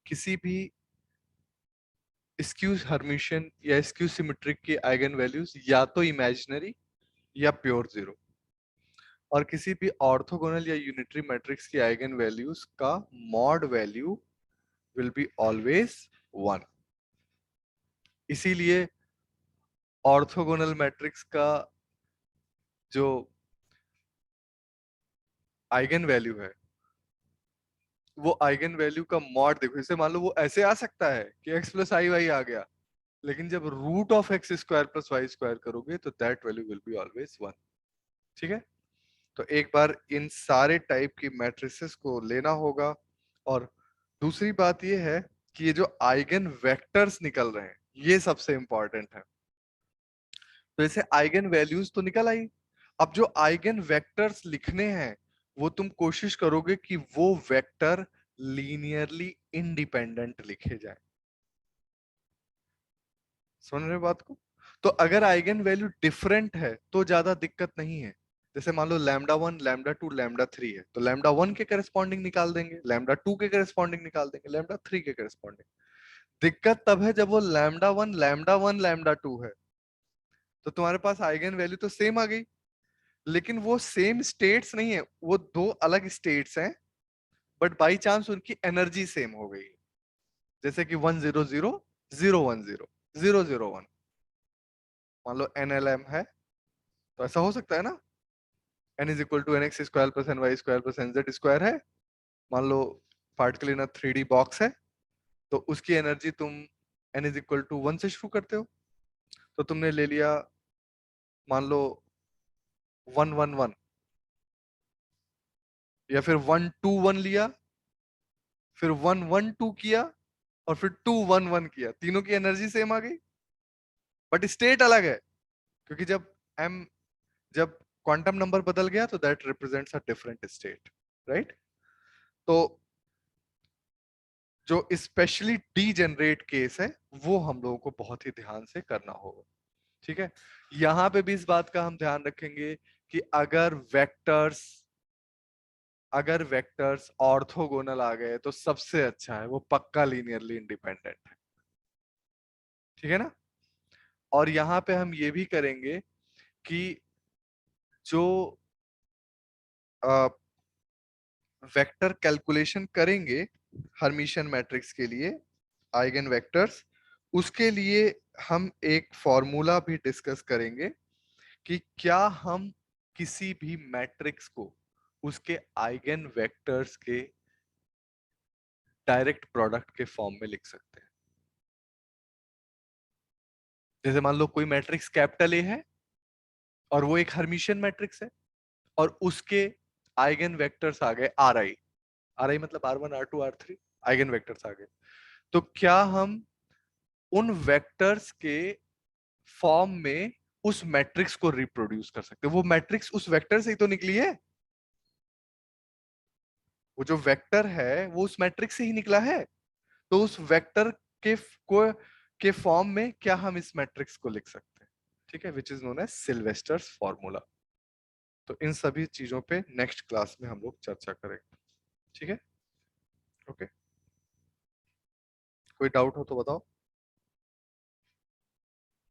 किसी भी स्क्यू हार्मिशियन या स्क्यू सिमेट्रिक की आइगन वैल्यूज या तो इमेजिनरी या प्योर जीरो, और किसी भी ऑर्थोगोनल या यूनिटरी मैट्रिक्स की आइगन वैल्यूज का mod value will be always 1। इसीलिए ऑर्थोगोनल मैट्रिक्स का जो आइगन वैल्यू है, वो आइगन वैल्यू का मॉड देखो, जैसे मान लो वो ऐसे आ सकता है कि x प्लस आई वाई आ गया, लेकिन जब root of x square plus y square करोगे तो that value will be always 1। ठीक है, तो एक बार इन सारे टाइप की मैट्रिसेस को लेना होगा। और दूसरी बात ये है कि ये जो आइगन वेक्टर्स निकल रहे हैं ये सबसे इंपॉर्टेंट है। तो ऐसे आइगन वैल्यूज तो निकल आई, अब जो आइगन वेक्टर्स लिखने हैं वो तुम कोशिश करोगे कि वो वेक्टर लीनियरली इंडिपेंडेंट लिखे जाए। सुन रहे हो बात को? तो अगर आइगन वैल्यू डिफरेंट है तो ज्यादा दिक्कत नहीं है। जैसे मान लो lambda one, lambda two, lambda three है, तो लैम्डा वन के करस्पॉन्डिंग निकाल देंगे, लैम्डा टू के करस्पॉन्डिंग निकाल देंगे, लैम्डा थ्री के करस्पॉन्डिंग। दिक्कत तब है जब वो lambda one, lambda one, lambda to है, तो तुम्हारे पास आइगन वैल्यू तो सेम आ गई, लेकिन वो सेम स्टेट्स नहीं है, वो दो अलग स्टेट्स हैं, बट बाई चांस उनकी एनर्जी सेम हो गई। जैसे कि 100, 010, 001, मान लो NLM है, तो ऐसा हो सकता है ना, n is equal to n x square plus n y square plus n z square है। मान लो पार्टिकल इन 3D बॉक्स है, तो उसकी एनर्जी तुम n इज इक्वल टू 1 से शुरू करते हो, तो तुमने ले लिया मान लो 111, या फिर 121 लिया, फिर 112 किया, और फिर 211 किया, तीनों की एनर्जी सेम आ गई, बट स्टेट अलग है, क्योंकि m जब क्वांटम नंबर बदल गया तो that represents a different state, right? तो जो स्पेशली डीजेनरेट केस है वो हम लोगों को बहुत ही ध्यान से करना होगा। ठीक है, यहां पे भी इस बात का हम ध्यान रखेंगे कि अगर वेक्टर्स ऑर्थोगोनल आ गए तो सबसे अच्छा है वो पक्का लीनियरली इंडिपेंडेंट है। ठीक है ना? और यहाँ पे हम ये भी करेंगे कि जो वेक्टर कैलकुलेशन करेंगे हर्मिशियन मैट्रिक्स के लिए, आइगन वेक्टर्स, उसके लिए हम एक फॉर्मूला भी डिस्कस करेंगे कि क्या हम किसी भी मैट्रिक्स को उसके आइगन वेक्टर्स के डायरेक्ट प्रोडक्ट के फॉर्म में लिख सकते हैं। जैसे मान लो कोई मैट्रिक्स कैपिटल ए है और वो एक हर्मिशियन मैट्रिक्स है, और उसके आइगन वेक्टर्स आ गए आर आई, आर आई मतलब R1, R2, R3, eigen vectors आ गए, तो क्या हम उन वेक्टर्स के फॉर्म में उस मैट्रिक्स को रिप्रोड्यूस कर सकते हैं? वो मैट्रिक्स उस वेक्टर से ही तो निकली है, वो जो वेक्टर है वो उस मैट्रिक्स से ही निकला है, तो उस वेक्टर के को के फॉर्म में क्या हम इस मैट्रिक्स को लिख सकते हैं? ठीक है, which is known as Sylvester's formula. तो इन सभी चीजों पे नेक्स्ट क्लास में हम लोग चर्चा करेंगे। ठीक है, ओके, कोई डाउट हो तो बताओ।